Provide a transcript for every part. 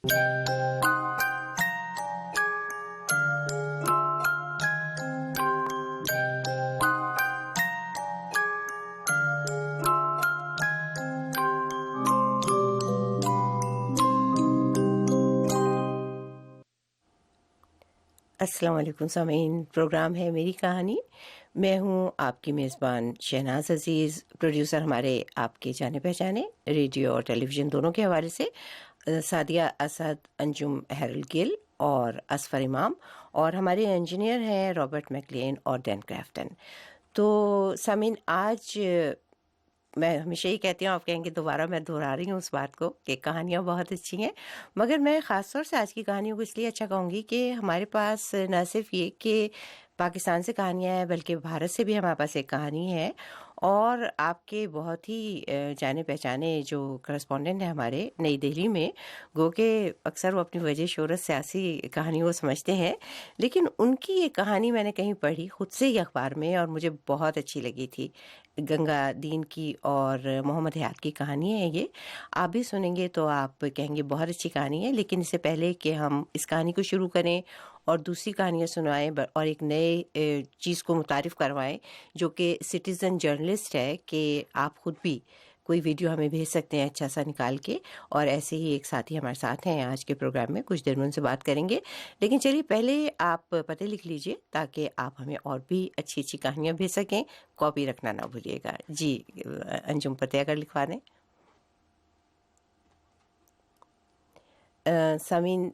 अस्सलाम वालेकुम सामीन, प्रोग्राम है मेरी कहानी। मैं हूं आपकी मेज़बान शहनाज अज़ीज़। प्रोड्यूसर हमारे आपके जाने पहचाने रेडियो और टेलीविज़न दोनों के हवाले से सादिया असद, अंजुम हैरल गिल और असफर इमाम, और हमारे इंजीनियर हैं रॉबर्ट मैकलेन और डैन क्राफ्टन। तो सामीन, आज मैं हमेशा ही कहती हूँ, आप कहेंगे दोबारा मैं दोहरा रही हूँ उस बात को कि कहानियाँ बहुत अच्छी हैं, मगर मैं ख़ास तौर से आज की कहानियों को इसलिए अच्छा कहूँगी कि हमारे पास न सिर्फ ये कि पाकिस्तान से कहानियाँ हैं, बल्कि भारत से भी हमारे पास एक कहानी है। और आपके बहुत ही जाने पहचाने जो करस्पॉन्डेंट हैं हमारे नई दिल्ली में, गो के अक्सर वो अपनी वजह शोहरत सियासी कहानियों को समझते हैं, लेकिन उनकी ये कहानी मैंने कहीं पढ़ी खुद से ही अखबार में और मुझे बहुत अच्छी लगी थी। गंगा दीन की और मोहम्मद हयात की कहानी है ये। आप भी सुनेंगे तो आप कहेंगे बहुत अच्छी कहानी है। लेकिन इससे पहले कि हम इस कहानी को शुरू करें और दूसरी कहानियाँ सुनाएं और एक नए चीज़ को मुतारिफ़ करवाएं, जो कि सिटीज़न जर्नलिस्ट है, कि आप ख़ुद भी कोई वीडियो हमें भेज सकते हैं अच्छा सा निकाल के। और ऐसे ही एक साथी हमारे साथ हैं आज के प्रोग्राम में, कुछ देर में उनसे बात करेंगे। लेकिन चलिए पहले आप पते लिख लीजिए ताकि आप हमें और भी अच्छी अच्छी कहानियाँ भेज सकें। कॉपी रखना ना भूलिएगा जी। अंजुम पते अगर लिखवा दें। सामीन,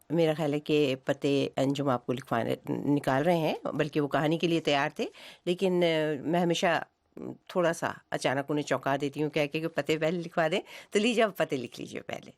मेरा ख्याल है कि पते अंजुम आपको लिखवाने निकाल रहे हैं, बल्कि वो कहानी के लिए तैयार थे। लेकिन मैं हमेशा थोड़ा सा अचानक उन्हें चौंका देती हूँ, कह के कि पते पहले लिखवा दें। तो लीजिए, अब पते लिख लीजिए पहले।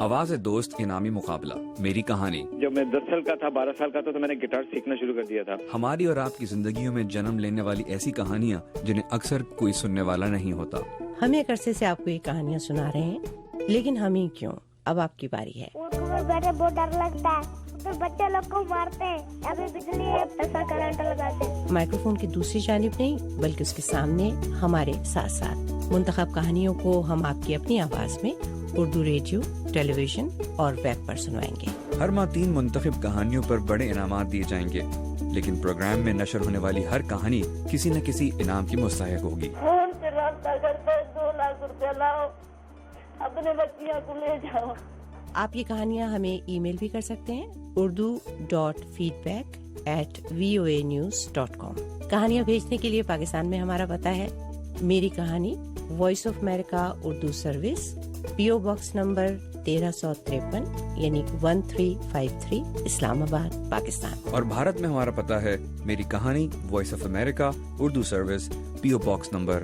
आवाज़ दोस्त इनामी मुकाबला, मेरी कहानी। जब मैं 10 साल का था, 12 साल का था, तो मैंने गिटार सीखना शुरू कर दिया था। हमारी और आपकी जिंदगियों में जन्म लेने वाली ऐसी कहानियाँ जिन्हें अक्सर कोई सुनने वाला नहीं होता। हम एक अरसे से आपको ये कहानियाँ सुना रहे हैं, लेकिन हम ही क्यों, अब आपकी बारी है। बैठे बहुत डर लगता है, तो बच्चे लोग को मारते हैं, अभी बिजली है, ऐसा करंट लगाते हैं। माइक्रोफोन की दूसरी जानिब नहीं, बल्कि उसके सामने हमारे साथ साथ मुंतखब कहानियों को हम आपकी अपनी आवाज में उर्दू रेडियो, टेलीविजन और वेब पर सुनवाएंगे। हर माह 3 मुंतखब कहानियों पर बड़े इनामात दिए जाएंगे, लेकिन प्रोग्राम में नशर होने वाली हर कहानी किसी न किसी इनाम की मुस्तहिक होगी। फोन से रास्ता करते 2 लाख रुपया लाओ, अपने बच्चियों को ले जाओ। आप ये कहानियाँ हमें ईमेल भी कर सकते हैं urdu.feedback@voanews.com। कहानियाँ भेजने के लिए पाकिस्तान में हमारा पता है मेरी कहानी, voice of America Urdu service, PO box number 1353 यानी 1353, इस्लामाबाद, पाकिस्तान। और भारत में हमारा पता है मेरी कहानी, voice of America Urdu service, PO box number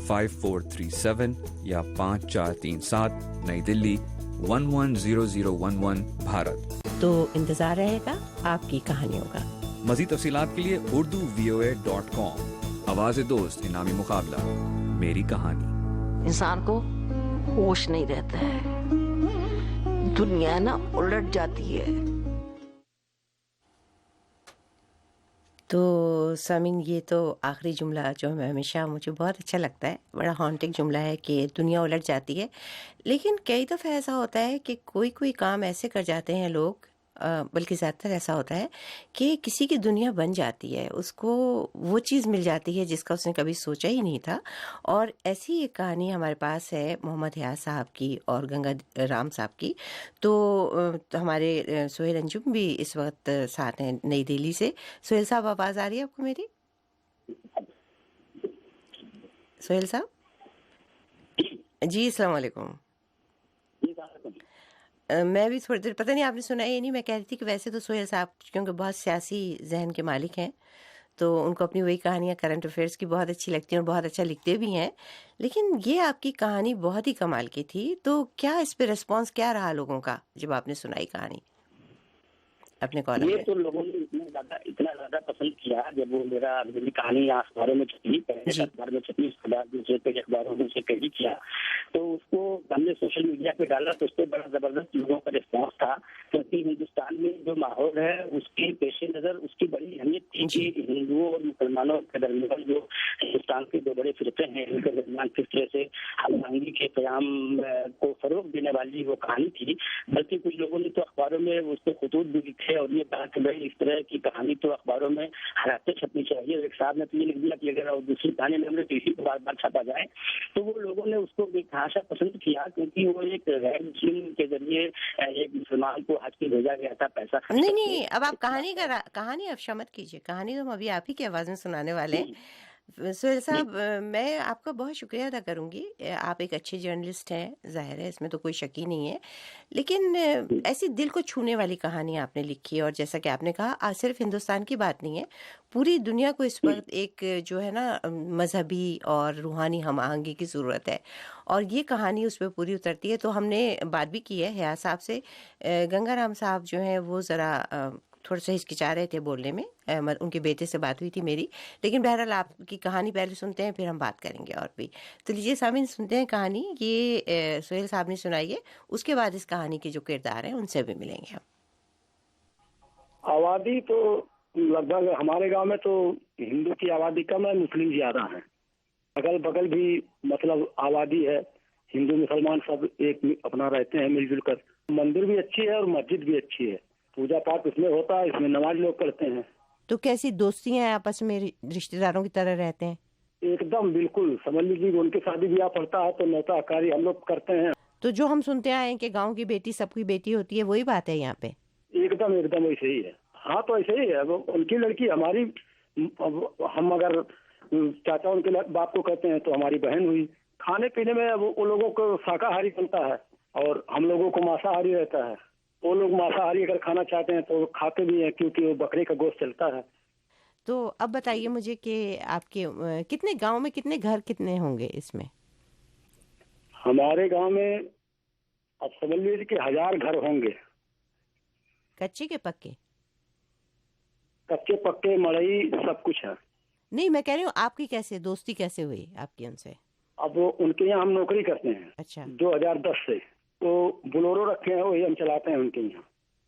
5437 या 5437, नई दिल्ली 110011, भारत। तो इंतजार रहेगा आपकी कहानियों का। मज़ीद तफसीलात के लिए urduvoa.com। आवाज़ दोस्त इनामी मुकाबला, मेरी कहानी। इंसान को होश नहीं रहता है, दुनिया ना उलट जाती है। तो सामीन, ये तो आखिरी जुमला जो मैं हमेशा, मुझे बहुत अच्छा लगता है, बड़ा हॉन्टिंग जुमला है कि दुनिया उलट जाती है। लेकिन कई दफ़ा ऐसा होता है कि कोई कोई काम ऐसे कर जाते हैं लोग, बल्कि ज़्यादातर ऐसा होता है कि किसी की दुनिया बन जाती है, उसको वो चीज़ मिल जाती है जिसका उसने कभी सोचा ही नहीं था। और ऐसी एक कहानी हमारे पास है मोहम्मद हयात साहब की और गंगा राम साहब की। तो हमारे सोहेल अंजुम भी इस वक्त साथ हैं नई दिल्ली से। सोहेल साहब, आवाज़ आ रही है आपको मेरी? सोहेल साहब जी, अस्सलाम वालेकुम। मैं भी थोड़ी देर, पता नहीं आपने सुना ये नहीं, मैं कह रही थी कि वैसे तो सोहेल साहब क्योंकि बहुत सियासी जहन के मालिक हैं, तो उनको अपनी वही कहानियाँ करंट अफेयर्स की बहुत अच्छी लगती हैं और बहुत अच्छा लिखते भी हैं। लेकिन ये आपकी कहानी बहुत ही कमाल की थी। तो क्या इस पे रिस्पॉन्स क्या रहा लोगों का जब आपने सुनाई कहानी अपने कॉलम ये में? तो लोगों ने इतना ज्यादा पसंद किया जब वो मेरी कहानी अखबारों में छपी, पहले अखबार में छपी, उसके बाद दूसरे पेज अखबारों में उसे कभी किया, तो उसको हमने सोशल मीडिया पे डाला, तो उस पर बड़ा जबरदस्त लोगों का रिस्पॉन्स था। क्योंकि हिंदुस्तान में जो माहौल है उसके पेश नजर उसकी बड़ी अहमियत थी कि हिंदुओं और मुसलमानों के दरमियान जो हिंदुस्तान के दो बड़े फिरके हैं, इनके दरमियान किस तरह से हमदर्दी के प्याम को फरोग देने वाली वो कहानी थी। बल्कि कुछ लोगों ने तो अखबारों में उसके खतूत भी लिखे और ये कहा कि भाई इस तरह की कहानी तो अखबारों में हर हफ्ते छपनी चाहिए। एक साहब ने तो ये लिख दिया कि अगर दूसरी कहानी में टीवी को बार बार छपा जाए, तो वो लोगों ने उसको खासा पसंद किया, क्योंकि वो एक गैर मुस्लिम के जरिए एक मुसलमान को हज पे भेजा गया था पैसा। नहीं, अब आप कहानी आप मत कीजिए, कहानी तो हम अभी आप ही की आवाज़ में सुनाने वाले हैं। सुहेल साहब, मैं आपका बहुत शुक्रिया अदा करूंगी। आप एक अच्छे जर्नलिस्ट हैं, जाहिर है, इसमें तो कोई शक ही नहीं है। लेकिन ऐसी दिल को छूने वाली कहानी आपने लिखी है, और जैसा कि आपने कहा, आज सिर्फ हिंदुस्तान की बात नहीं है, पूरी दुनिया को इस वक्त एक जो है ना मजहबी और रूहानी हम आहंगी की ज़रूरत है, और ये कहानी उस पर पूरी उतरती है। तो हमने बात भी की है हयात साहब से। गंगाराम साहब जो हैं वो ज़रा थोड़ा सा हिचकिचा रहे थे बोलने में, उनके बेटे से बात हुई थी मेरी। लेकिन बहरहाल आपकी कहानी पहले सुनते हैं, फिर हम बात करेंगे और भी। तो लीजिए सामीन, सुनते हैं कहानी। ये सुहेल साहब ने सुनाई है, उसके बाद इस कहानी के जो किरदार हैं उनसे भी मिलेंगे हम। आबादी तो लगभग हमारे गांव में तो हिंदू की आबादी कम है, मुस्लिम ज्यादा है। अगल बगल भी मतलब आबादी है, हिंदू मुसलमान सब एक अपना रहते हैं मिलजुल कर। मंदिर भी अच्छी है और मस्जिद भी अच्छी है, पूजा पाठ इसमें होता है, इसमें नमाज लोग करते हैं। तो कैसी दोस्तियां आपस में, रिश्तेदारों की तरह रहते हैं? एकदम बिल्कुल, समझ लीजिए उनकी शादी ब्याह पड़ता है तो न्योता कार्य हम लोग करते हैं। तो जो हम सुनते आए हैं कि गांव की बेटी सबकी बेटी होती है, वही बात है यहाँ पे? एकदम ऐसे ही है। हाँ, तो ऐसे ही है। अब उनकी लड़की हमारी, हम अगर चाचा उनके बाप को कहते हैं तो हमारी बहन हुई। खाने पीने में अब वो लोगों को शाकाहारी चलता है और हम लोगों को मांसाहारी रहता है। वो लोग मांसाहारी अगर खाना चाहते हैं तो खाते भी हैं, क्योंकि वो बकरे का गोश्त चलता है। तो अब बताइए मुझे कि आपके कितने गांव में कितने घर कितने होंगे इसमें? हमारे गांव में अब समझ लीजिए कि 1000 घर होंगे। कच्चे के पक्के? कच्चे पक्के मड़ई सब कुछ है। नहीं, मैं कह रही हूँ आपकी कैसे दोस्ती कैसे हुई आपकी उनसे? अब उनके यहाँ हम नौकरी करते हैं। अच्छा। 2010 से तो बोलोरो रखे हैं, वही हम चलाते हैं उनके यहाँ।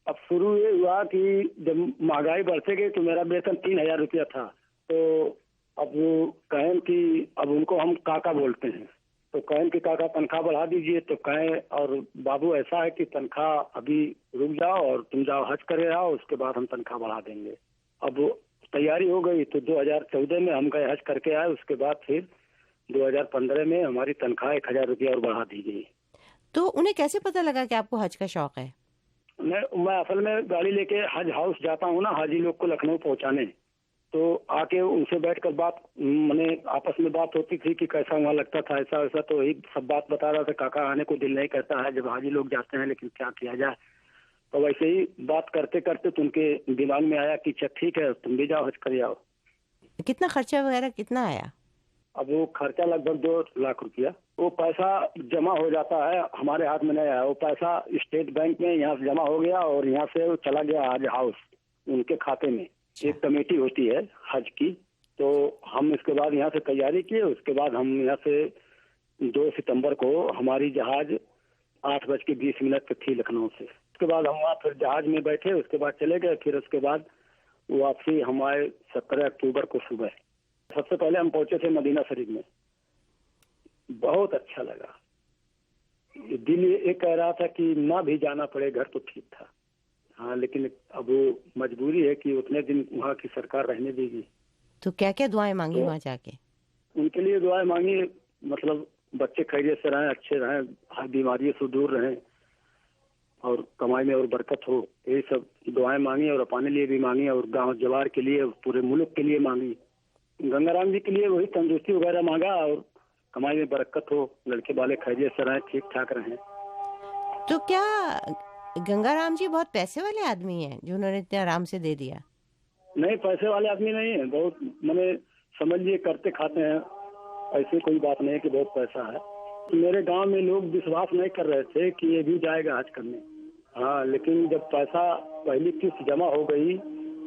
अब शुरू ये हुआ कि जब महंगाई बढ़ते गई तो मेरा वेतन 3000 रुपया था। तो अब वो कहें कि अब उनको हम काका बोलते हैं, तो कहें कि काका तनख्वाह बढ़ा दीजिए। तो कहें और बाबू ऐसा है कि तनख्वाह अभी रुक जाओ और तुम जाओ हज करे आओ, उसके बाद हम तनख्वाह बढ़ा देंगे। अब तैयारी हो गई तो 2014 में हम गए हज करके आए। उसके बाद फिर 2015 में हमारी तनख्वाह 1000 रुपया और बढ़ा दी गई। तो उन्हें कैसे पता लगा कि आपको हज का शौक है? मैं असल में गाड़ी लेके हज हाउस जाता हूँ ना, हाजी लोग को लखनऊ पहुँचाने। तो आके उनसे बैठकर बात, मैंने आपस में बात होती थी कि कैसा वहाँ लगता था, ऐसा वैसा। तो वही सब बात बता रहा था। काका आने को दिल नहीं करता है जब हाजी लोग जाते हैं, लेकिन क्या किया जाए। तो वैसे ही बात करते करते तो उनके दिमाग में आया कि अच्छा ठीक है, तुम भी जाओ हज कर आओ। कितना खर्चा वगैरह कितना आया? अब वो खर्चा लगभग 2 लाख रुपया। वो पैसा जमा हो जाता है, हमारे हाथ में नहीं आया। वो पैसा स्टेट बैंक में यहाँ से जमा हो गया और यहाँ से वो चला गया हज हाउस उनके खाते में। एक कमेटी होती है हज की। तो हम इसके बाद यहाँ से तैयारी किए। उसके बाद हम यहाँ से 2 सितंबर को हमारी जहाज 8:20 पे थी लखनऊ से। उसके बाद हम वहाँ फिर जहाज में बैठे, उसके बाद चले गए। फिर उसके बाद वापसी हम आए 17 अक्टूबर को सुबह। सबसे पहले हम पहुंचे थे मदीना शरीफ में। बहुत अच्छा लगा। दिल ये कह रहा था कि ना भी जाना पड़े घर तो ठीक था। हाँ, लेकिन अब वो मजबूरी है कि उतने दिन वहाँ की सरकार रहने देगी। तो क्या क्या दुआएं मांगी वहाँ जाके? उनके लिए दुआएं मांगी, मतलब बच्चे खैरियत से रहें, अच्छे रहें, हर बीमारियों से दूर रहें और कमाई में और बरकत हो, यही सब दुआएं मांगी। और अपने लिए भी मांगी और गांव जवार के लिए, पूरे मुल्क के लिए मांगी। गंगाराम जी के लिए वही तंदुरुस्ती वगैरह मांगा और कमाई में बरकत हो, लड़के वाले खैरियत से रहें, ठीक ठाक रहें। तो क्या गंगाराम जी बहुत पैसे वाले आदमी हैं जो उन्होंने इतने आराम से दे दिया? नहीं, पैसे वाले आदमी नहीं है। बहुत मैंने समझ लिए करते खाते हैं, ऐसी कोई बात नहीं है कि बहुत पैसा है। मेरे गांव में लोग विश्वास नहीं कर रहे थे कि ये भी जाएगा हज करने। हाँ, लेकिन जब पैसा पहली किस्त जमा हो गई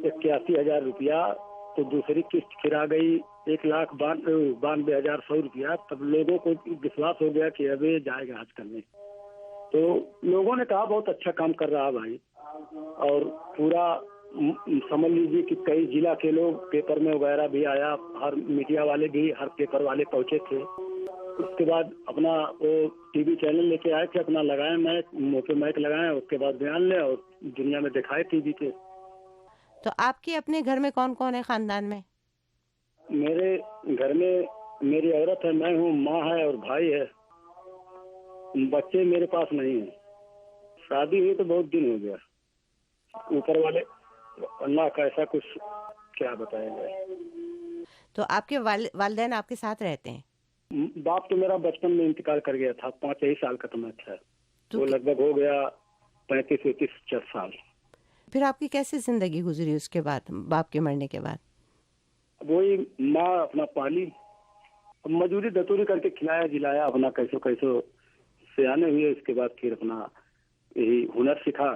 81,000 रुपया, तो दूसरी किस्त फिर आ गई 1,92,100 रुपया, तब लोगों को विश्वास हो गया कि अब ये जाएगा हज करने। तो लोगों ने कहा बहुत अच्छा काम कर रहा है भाई। और पूरा समझ लीजिए कि कई जिला के लोग पेपर में वगैरह भी आया, हर मीडिया वाले भी, हर पेपर वाले पहुंचे थे। उसके बाद अपना वो टीवी चैनल लेके आए थे, अपना लगाए माइक, मुंह पे माइक लगाए, उसके बाद बयान ले और दुनिया में दिखाए टीवी पे। तो आपके अपने घर में कौन कौन है खानदान में? मेरे घर में मेरी औरत है, मैं हूँ, माँ है और भाई है। बच्चे मेरे पास नहीं है। शादी हुई तो बहुत दिन हो गया। ऊपर वाले अल्लाह का ऐसा कुछ क्या बताया जाए। तो आपके वालिदैन आपके साथ रहते हैं? बाप तो मेरा बचपन में इंतकाल कर गया था, 5 साल का तो मैं था। तो वो लगभग हो गया 35-34 साल। फिर आपकी कैसे जिंदगी गुजरी उसके बाद, बाप के मरने के बाद? वही माँ अपना पाली, मजदूरी दतूरी करके खिलाया जिलाया, अपना कैसो कैसो सियाने हुए। उसके बाद फिर अपना यही हुनर सीखा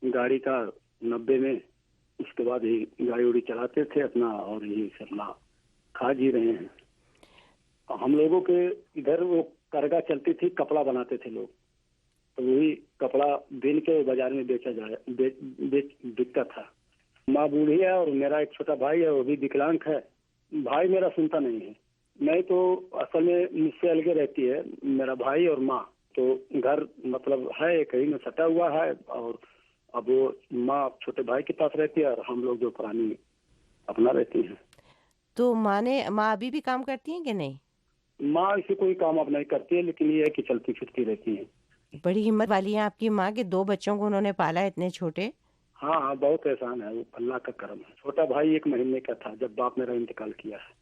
गाड़ी का 90 में। उसके बाद यही गाड़ी उड़ी चलाते थे अपना, और यही से अपना खा जी रहे हैं। हम लोगों के इधर वो करगा चलती थी, कपड़ा बनाते थे लोग, तो वही कपड़ा बिन के बाजार में बेचा जाए बिकता था। माँ बूढ़ी है और मेरा एक छोटा भाई है, वो भी विकलांग है। भाई मेरा सुनता नहीं है। मैं तो असल में मुझसे अलगे रहती है मेरा भाई और माँ, तो घर मतलब है कहीं में सटा हुआ है। और अब वो माँ छोटे भाई के पास रहती है और हम लोग जो पुरानी अपना रहती हैं। तो माँ अभी भी काम करती हैं कि नहीं? माँ इसे कोई काम अब नहीं करती है, लेकिन ये है कि चलती फिरती रहती है। बड़ी हिम्मत वाली है आपकी माँ के, 2 बच्चों को उन्होंने पाला इतने छोटे। हाँ हाँ, बहुत एहसान है, वो अल्लाह का करम है। छोटा भाई 1 महीने का था जब बाप मेरा इंतकाल किया है।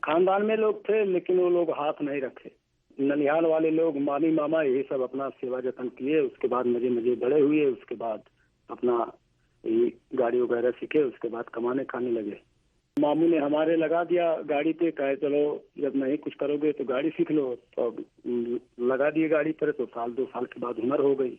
खानदान में लोग थे, लेकिन वो लोग हाथ नहीं रखे। ननिहाल वाले लोग, मामी मामा, यही सब अपना सेवा जतन किए। उसके बाद मजे मजे बड़े हुए। उसके बाद अपना यही गाड़ी वगैरह सीखे। उसके बाद कमाने खाने लगे। मामू ने हमारे लगा दिया गाड़ी पे, कहे चलो जब नहीं कुछ करोगे तो गाड़ी सीख लो। तो लगा दिए गाड़ी पर, तो 1-2 साल के बाद हुनर हो गई।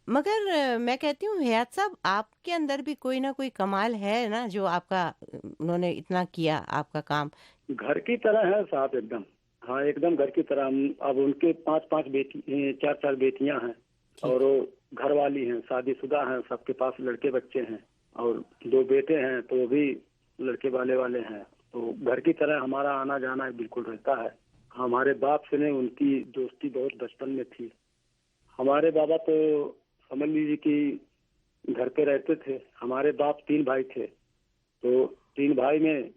मगर मैं कहती हूँ हयात साहब, आपके अंदर भी कोई ना कोई कमाल है ना, जो आपका उन्होंने इतना किया आपका काम। घर की तरह है साहब, एकदम। हाँ, एकदम घर की तरह। अब उनके 5-5 बेटी, 4-4 बेटियां हैं और वो घर वाली हैं, शादीशुदा हैं, सबके पास लड़के बच्चे हैं। और 2 बेटे हैं तो वो भी लड़के वाले हैं। तो घर की तरह हमारा आना जाना बिल्कुल रहता है। हमारे बाप से ने उनकी दोस्ती बहुत बचपन में थी। हमारे बाबा तो समझ लीजिए कि घर पे रहते थे। हमारे बाप 3 भाई थे, तो 3 भाई में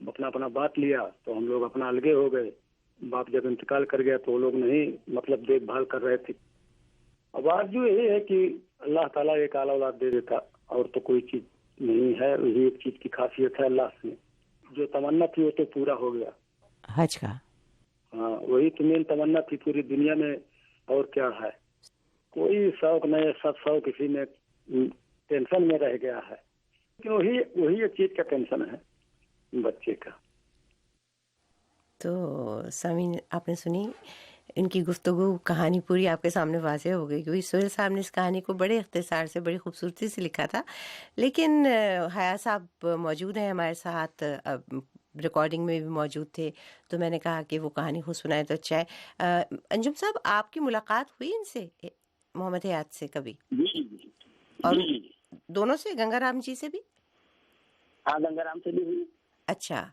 अपना अपना बांट लिया, तो हम लोग अपना अलगे हो गए। बाप जब इंतकाल कर गया तो वो लोग नहीं मतलब देखभाल कर रहे थे। अब आज जो यही है कि अल्लाह ताला एक आला औलाद दे देता, और तो कोई चीज नहीं है। यही एक चीज की खासियत है अल्लाह से, जो तमन्ना थी वो तो पूरा हो गया। हज का? हाँ, वही तो मेन तमन्ना थी पूरी दुनिया में। और क्या है, कोई शौक नहीं, सब शौक किसी में टेंशन में रह गया है। लेकिन वही एक चीज का टेंशन है, बच्चे का। तो सामीन, आपने सुनी इनकी गुफ्तगू, कहानी पूरी आपके सामने वाज़ेह हो गई, क्योंकि सोहेल साहब ने इस कहानी को बड़े इख्तिसार से, बड़ी खूबसूरती से लिखा था। लेकिन हया साहब मौजूद हैं हमारे साथ, रिकॉर्डिंग में भी मौजूद थे, तो मैंने कहा कि वो कहानी खुद सुनाए तो अच्छा है। अंजुम साहब, आपकी मुलाकात हुई इनसे, मोहम्मद हयात से कभी? जी और जी। दोनों से, गंगाराम जी से भी? हाँ, गंगाराम से भी हुई। अच्छा,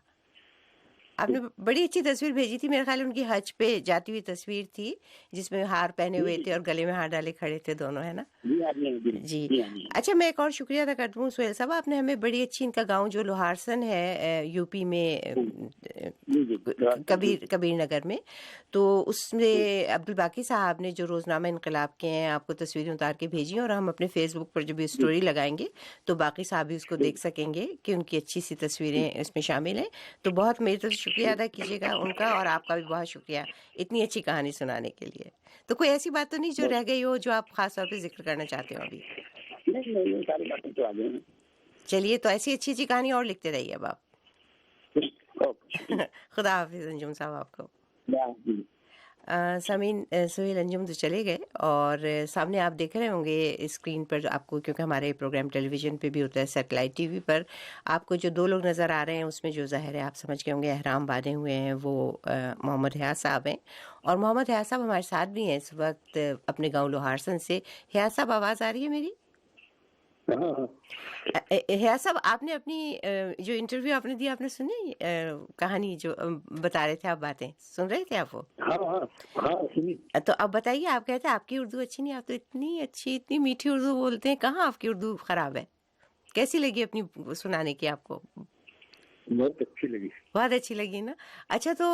आपने बड़ी अच्छी तस्वीर भेजी थी, मेरे ख्याल उनकी हज पे जाती हुई तस्वीर थी, जिसमें हार पहने हुए थे और गले में हार डाले खड़े थे दोनों, है ना? जी। अच्छा, मैं एक और शुक्रिया अदा करती हूँ सोहेल साहब, आपने हमें बड़ी अच्छी, इनका गांव जो लोहारसन है यूपी में, कबीर नगर में, तो उसमें अब्दुल बाकी साहब ने जो रोजनामा इनकलाब के हैं आपको तस्वीरें उतार के भेजी, और हम अपने फेसबुक पर जब ये स्टोरी लगाएंगे तो बाकी साहब भी उसको देख सकेंगे कि उनकी अच्छी सी तस्वीरें इसमें शामिल हैं। तो बहुत मेरी तरफ शुक्रिया अदा कीजिएगा उनका, और आपका भी बहुत शुक्रिया इतनी अच्छी कहानी सुनाने के लिए। तो कोई ऐसी बात तो नहीं जो रह गई हो, जो आप खास तौर पे जिक्र करना चाहते हो अभी? नहीं, सारी बातें तो आ गई हैं। चलिए, तो ऐसी अच्छी अच्छी कहानी और लिखते रहिए अब आप। खुदा हाफिज अंजुम साहब आपको। सामीन, सोहेल अंजुम तो चले गए, और सामने आप देख रहे होंगे स्क्रीन पर आपको, क्योंकि हमारे प्रोग्राम टेलीविज़न पे भी होता है, सैटेलाइट टीवी पर आपको जो 2 लोग नज़र आ रहे हैं, उसमें जो ज़ाहिर है आप समझ गए होंगे एहराम बांधे हुए हैं, वो मोहम्मद हयात साहब हैं। और मोहम्मद हयात साहब हमारे साथ भी हैं इस वक्त अपने गाँव लोहारसन से। हयात साहब, आवाज़ आ रही है मेरी? हाँ हाँ है साहब, आपने अपनी जो इंटरव्यू आपने दिया, आपने सुनी कहानी जो बता रहे थे आप, बातें सुन रहे थे आप वो? हाँ हाँ हाँ सुनी। तो अब बताइए, आप कहते हैं आपकी उर्दू अच्छी नहीं, आप तो इतनी अच्छी इतनी मीठी उर्दू बोलते हैं, कहाँ आपकी उर्दू खराब है? कैसी लगी अपनी सुनाने की आपको? बहुत अच्छी लगी। बहुत अच्छी लगी ना। अच्छा, तो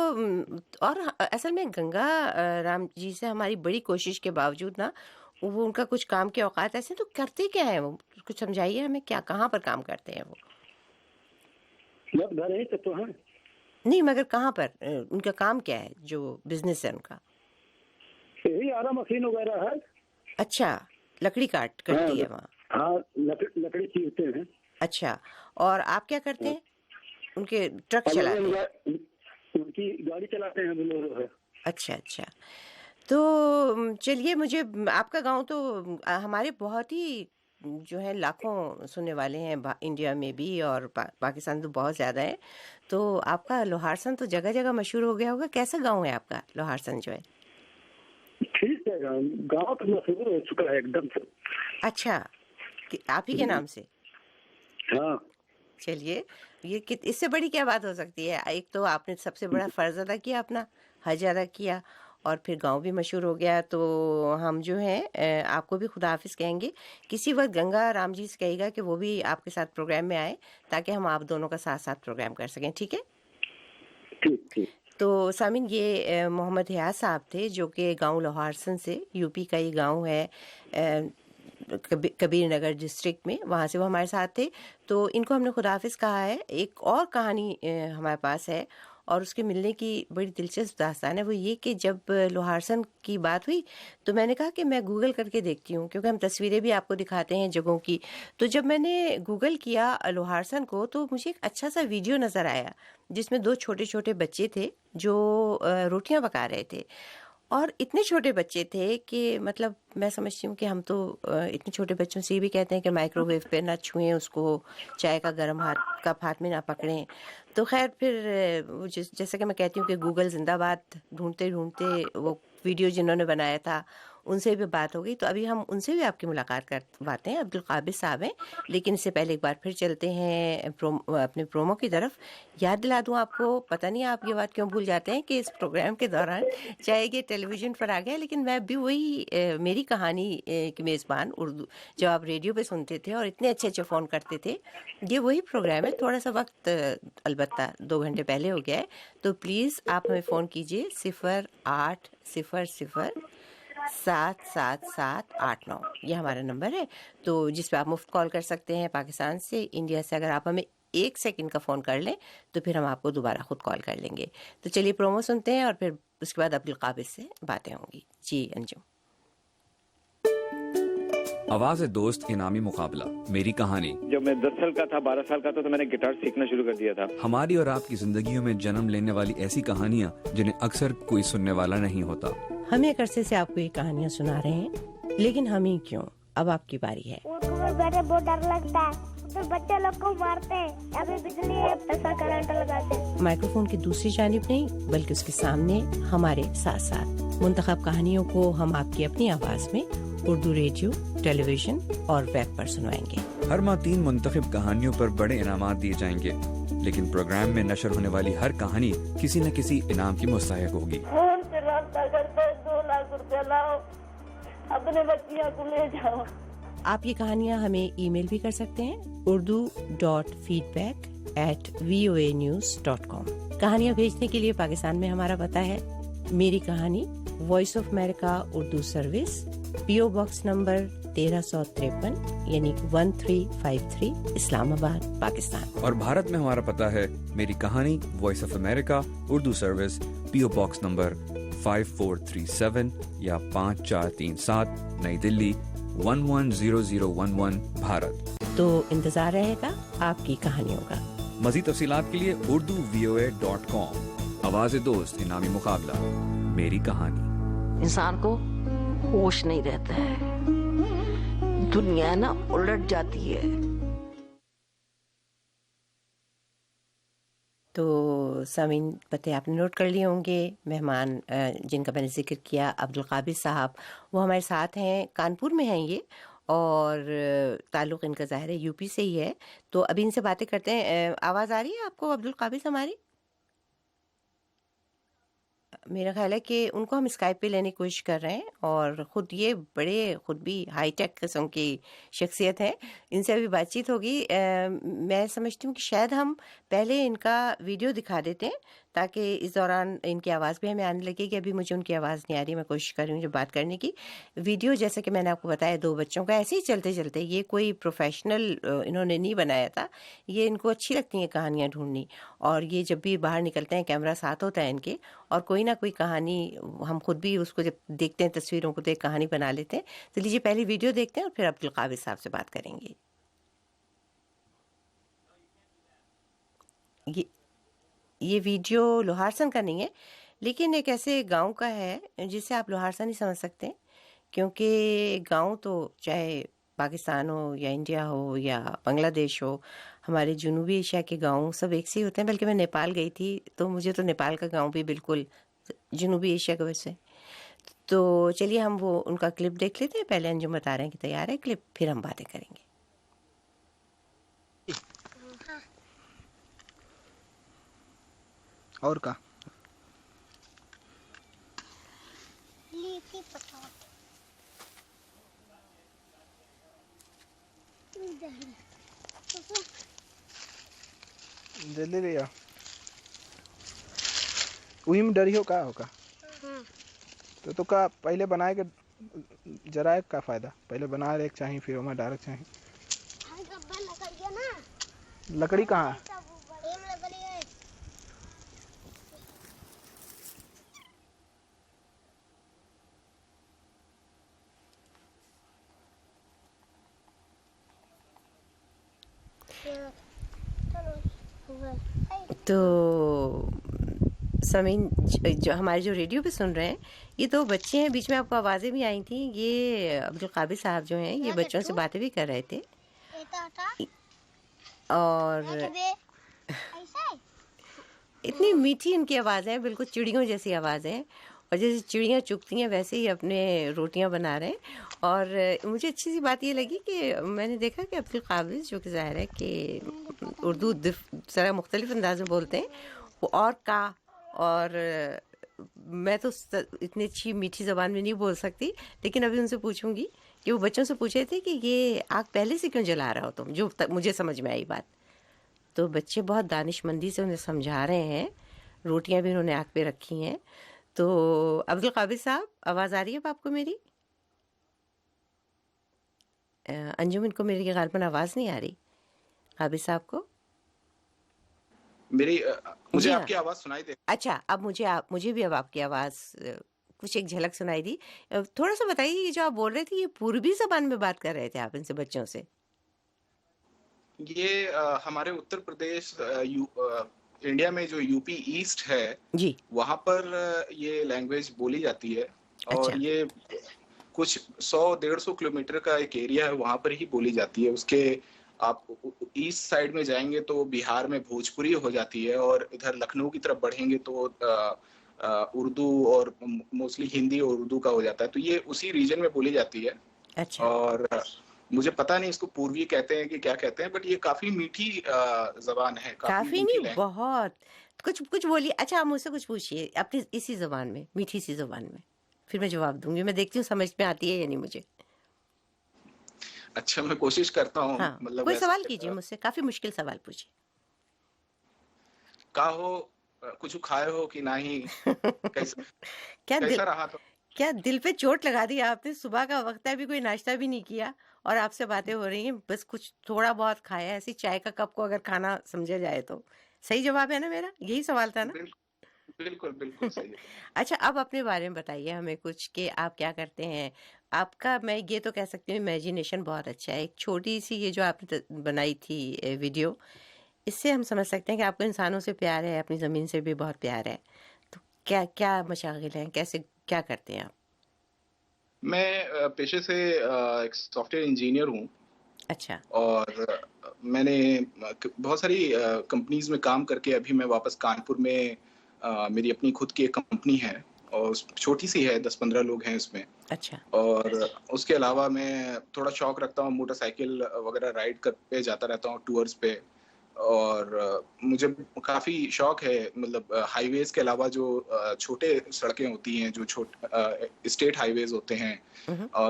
और असल में गंगा राम जी से हमारी बड़ी कोशिश के बावजूद ना, वो उनका कुछ काम के औकात ऐसे, तो करते क्या है वो? कुछ समझाइए हमें, क्या कहाँ पर काम करते हैं वो? बस घर ही तो है। नहीं, मगर कहाँ पर उनका काम क्या है, जो बिजनेस है उनका? यही आरा मशीन वगैरह है। अच्छा, लकड़ी काट करती है वहाँ? हाँ लकड़ी चीरते हैं। अच्छा, और आप क्या करते हैं? उनके ट्रक चलाते हैं? उनकी गाड़ी चलाते हैं, बोलेरो है। अच्छा अच्छा, तो चलिए, मुझे आपका गांव तो हमारे बहुत ही जो है लाखों सुनने वाले हैं इंडिया में भी, और पाकिस्तान तो बहुत ज़्यादा है। तो आपका लोहारसन तो जगह जगह मशहूर हो गया होगा। कैसा गांव है आपका लोहारसन जो है? ठीक है, गाँव तो मशहूर हो चुका है एकदम से। अच्छा, आप ही के नाम से? हाँ चलिए, ये इससे बड़ी क्या बात हो सकती है? एक तो आपने सबसे बड़ा फर्ज अदा किया, अपना हज अदा किया, और फिर गांव भी मशहूर हो गया। तो हम जो है आपको भी खुदा हाफिज कहेंगे। किसी वक्त गंगा राम जी से कहेगा कि वो भी आपके साथ प्रोग्राम में आए, ताकि हम आप दोनों का साथ साथ प्रोग्राम कर सकें। ठीक है? ठीक ठीक। तो सामिन, ये मोहम्मद हियाज साहब थे, जो कि गांव लोहारसन से, यूपी का ही गांव है, कबीर नगर डिस्ट्रिक्ट में, वहाँ से वो हमारे साथ थे। तो इनको हमने खुदाफिज कहा है। एक और कहानी हमारे पास है, और उसके मिलने की बड़ी दिलचस्प दास्तान है। वो ये कि जब लोहारसन की बात हुई, तो मैंने कहा कि मैं गूगल करके देखती हूँ, क्योंकि हम तस्वीरें भी आपको दिखाते हैं जगहों की। तो जब मैंने गूगल किया लोहारसन को, तो मुझे एक अच्छा सा वीडियो नज़र आया, जिसमें 2 छोटे छोटे बच्चे थे जो रोटियां पका रहे थे। और इतने छोटे बच्चे थे कि मतलब मैं समझती हूँ कि हम तो इतने छोटे बच्चों से ये भी कहते हैं कि माइक्रोवेव पे ना छुएं उसको, चाय का गर्म कप हाथ में ना पकड़ें। तो खैर, फिर जैसा कि मैं कहती हूँ कि गूगल जिंदाबाद, ढूंढते ढूंढते वो वीडियो जिन्होंने बनाया था उनसे भी बात हो गई। तो अभी हम उनसे भी आपकी मुलाकात करवाते हैं। अब्दुल काबिज साहब हैं, लेकिन इससे पहले एक बार फिर चलते हैं अपने प्रोमो की तरफ। याद दिला दूं आपको, पता नहीं आप ये बात क्यों भूल जाते हैं कि इस प्रोग्राम के दौरान, चाहे ये टेलीविज़न पर आ गया, लेकिन मैं भी वही मेरी कहानी की मेज़बान उर्दू, जब आप रेडियो पे सुनते थे और इतने अच्छे अच्छे फ़ोन करते थे, ये वही प्रोग्राम है। थोड़ा सा वक्त अलबत्ता 2 घंटे पहले हो गया है। तो प्लीज़ आप हमें फ़ोन कीजिए 0800-777-89, ये हमारा नंबर है। तो जिस पे आप मुफ्त कॉल कर सकते हैं पाकिस्तान से, इंडिया से। अगर आप हमें 1 सेकंड का फ़ोन कर लें, तो फिर हम आपको दोबारा खुद कॉल कर लेंगे। तो चलिए प्रोमो सुनते हैं, और फिर उसके बाद अब्दुल काबिज से बातें होंगी। जी अंजुम। आवाज़ दोस्त इनामी मुकाबला, मेरी कहानी। जब मैं 10 साल का था, 12 साल का था, तो मैंने गिटार सीखना शुरू कर दिया था। हमारी और आपकी जिंदगियों में जन्म लेने वाली ऐसी कहानियाँ जिन्हें अक्सर कोई सुनने वाला नहीं होता। हम एक अरसे से आपको ये कहानियाँ सुना रहे हैं, लेकिन हम ही क्यों, अब आपकी बारी है। उनको में बैठे बहुत डर लगता है, तो बच्चे लोग को मारते हैं, अभी बिजली है, ऐसा करंट लगाते हैं। माइक्रोफोन की दूसरी जानिब नहीं, बल्कि उसके सामने हमारे साथ साथ मुंतखब कहानियों को हम आपकी अपनी आवाज में उर्दू रेडियो, टेलीविजन और वेब पर सुनवाएंगे। हर माह 3 मुंतखब कहानियों पर बड़े इनामात दिए जाएंगे, लेकिन प्रोग्राम में नशर होने वाली हर कहानी किसी न किसी इनाम की मुस्तहिक होगी। फोन से रास्ता करते 2 लाख रुपया लाओ, अपने बच्चियों को ले जाओ। आप ये कहानियाँ हमें ईमेल भी कर सकते हैं, urdu.feedback@voanews.com। कहानियाँ भेजने के लिए पाकिस्तान में हमारा पता है मेरी कहानी, voice of America Urdu service, PO box number 1353, यानी 1353, इस्लामाबाद, पाकिस्तान। और भारत में हमारा पता है मेरी कहानी, voice of America Urdu service, PO box number 5437 या 5437, नई दिल्ली 110011, भारत। तो इंतजार रहेगा आपकी कहानियों का। मज़ीद तफसीलात के लिए urduvoa.com। आवाज़ दोस्त इनामी मुकाबला, मेरी कहानी। इंसान को होश नहीं रहता है, दुनिया ना उलट जाती है। तो सामीन, पते आपने नोट कर लिए होंगे। मेहमान जिनका मैंने जिक्र किया, अब्दुल काबिज साहब, वो हमारे साथ हैं, कानपुर में हैं ये, और ताल्लुक़ इनका ज़ाहिर है यूपी से ही है। तो अभी इनसे बातें करते हैं। आवाज़ आ रही है आपको अब्दुल काबिज़ हमारी? मेरा ख़्याल है कि उनको हम स्काइप पे लेने की कोशिश कर रहे हैं और ख़ुद ये खुद भी हाईटेक किस्म की शख्सियत हैं। इनसे अभी बातचीत होगी। मैं समझती हूँ कि शायद हम पहले इनका वीडियो दिखा देते हैं ताकि इस दौरान इनकी आवाज़ भी हमें आने लगे कि अभी मुझे उनकी आवाज़ नहीं आ रही। मैं कोशिश कर रही हूँ जो बात करने की। वीडियो जैसे कि मैंने आपको बताया 2 बच्चों का ऐसे ही चलते-चलते, ये कोई प्रोफ़ेशनल इन्होंने नहीं बनाया था। ये इनको अच्छी लगती हैं कहानियाँ ढूँढनी और ये जब भी बाहर निकलते हैं कैमरा साथ होता है इनके और कोई ना कोई कहानी हम खुद भी उसको जब देखते हैं तस्वीरों को तो एक कहानी बना लेते हैं। तो लीजिए पहले वीडियो देखते हैं और फिर अब्दुल काबिज़ साहब से बात करेंगे। ये वीडियो लोहारसन का नहीं है, लेकिन एक ऐसे गाँव का है जिसे आप लोहारसन ही समझ सकते हैं, क्योंकि गाँव तो चाहे पाकिस्तान हो या इंडिया हो या बांग्लादेश हो, हमारे जनूबी एशिया के गाँव सब एक से ही होते हैं। बल्कि मैं नेपाल गई थी तो मुझे तो नेपाल का गाँव भी बिल्कुल जनूबी एशिया का वैसे। तो चलिए हम वो उनका क्लिप देख लेते हैं। पहले अंजुम बता रहे हैं कि तैयार है क्लिप, फिर हम बातें करेंगे। और का जल्दी लिया वही में डरी हो का होगा। तो का पहले बनाए के जरा का फायदा पहले बना एक चाहिए फिर वहाँ डायरेक्ट चाहिए। लकड़ी कहाँ है? तो समीन जो हमारे जो रेडियो पे सुन रहे हैं, ये 2 बच्चे हैं। बीच में आपको आवाज़ें भी आई थी। ये अब्दुल काबिज़ साहब जो हैं ये बच्चों से बातें भी कर रहे थे और इतनी मीठी इनकी आवाज़ है, बिल्कुल चिड़ियों जैसी आवाज़ है और जैसे चिड़ियाँ चुगती हैं वैसे ही अपने रोटियां बना रहे हैं। और मुझे अच्छी सी बात ये लगी कि मैंने देखा कि अब्दुल काबिज़ जो कि ज़ाहिर है कि उर्दू ज़रा मुख्तलिफ अंदाज में बोलते हैं, वो और मैं तो इतनी अच्छी मीठी ज़बान में नहीं बोल सकती, लेकिन अभी उनसे पूछूंगी कि वो बच्चों से पूछे थे कि ये आग पहले से क्यों जला रहा हो तुम, जो मुझे समझ में आई बात। तो बच्चे बहुत दानिशमंदी से उन्हें समझा रहे हैं। रोटियां भी उन्होंने आग पे रखी हैं। तो अब्दुल काबिज़ साहब, आवाज़ आ रही है अब आपको मेरी? अंजुम, इनको मेरी गालिबन आवाज़ नहीं आ रही। काबिज़ साहब को मुझे आपकी आवाज़ सुनाई दे। अच्छा, अब मुझे भी अब आपकी आवाज़ कुछ एक झलक सुनाई दी। थोड़ा सा बताइए, ये जो आप बोल रहे थे ये पूर्वी ज़बान में बात कर रहे थे आप इनसे बच्चों से? ये हमारे उत्तर प्रदेश इंडिया में जो यूपी ईस्ट है जी, वहाँ पर ये लैंग्वेज बोली जाती है। और अच्छा। ये कुछ 100-150 किलोमीटर का एक एरिया है, वहाँ पर ही बोली जाती है। उसके आप ईस्ट साइड में जाएंगे तो बिहार में भोजपुरी हो जाती है और इधर लखनऊ की तरफ बढ़ेंगे तो उर्दू और मोस्टली हिंदी और उर्दू का हो जाता है। तो ये उसी रीजन में बोली जाती है। अच्छा, और मुझे पता नहीं इसको पूर्वी कहते हैं कि क्या कहते हैं, बट ये काफी मीठी जबान है। काफ़ी नहीं, बहुत। कुछ बोलिए। अच्छा, आप मुझसे कुछ पूछिए अपनी इसी ज़बान में, मीठी सी ज़बान में, फिर मैं जवाब दूंगी। मैं देखती हूँ समझ में आती है या नहीं मुझे। अच्छा, मैं कोशिश करता हूँ। हाँ, मतलब कोई सवाल कीजिए मुझसे, काफ़ी मुश्किल सवाल पूछिए। का हो कुछ खाए हो कि नहीं? कैसा क्या रहा? तो क्या दिल पे चोट लगा दी आपने? सुबह का वक्त है, अभी कोई नाश्ता भी नहीं किया और आपसे बातें हो रही हैं। बस कुछ थोड़ा बहुत खाया, ऐसी चाय का कप को अगर खाना समझा जाए तो। सही जवाब है ना मेरा? यही सवाल था ना? बिल्कुल सही है। अच्छा, अब अपने बारे में बताइए हमें कुछ कि आप क्या करते हैं। आपका, मैं ये तो कह सकती हूँ, इमेजिनेशन बहुत अच्छा है। एक छोटी सी ये जो आपने बनाई थी वीडियो, इससे हम समझ सकते हैं कि आपको इंसानों से प्यार है, अपनी ज़मीन से भी बहुत प्यार है। तो क्या क्या मशागिल हैं, कैसे क्या करते हैं आप? मैं पेशे से एक सॉफ्टवेयर इंजीनियर हूँ। अच्छा, और मैंने बहुत सारी कंपनीज में काम करके अभी मैं वापस कानपुर में मेरी अपनी खुद की एक कंपनी है और छोटी सी है, 10-15 लोग हैं उसमें। अच्छा। और उसके अलावा मैं थोड़ा शौक रखता हूँ, मोटरसाइकिल वगैरह राइड कर पे जाता रहता हूँ टूर्स पे। और मुझे काफ़ी शौक है, मतलब हाईवेज़ के अलावा जो छोटे सड़कें होती हैं, जो स्टेट हाईवेज़ होते हैं,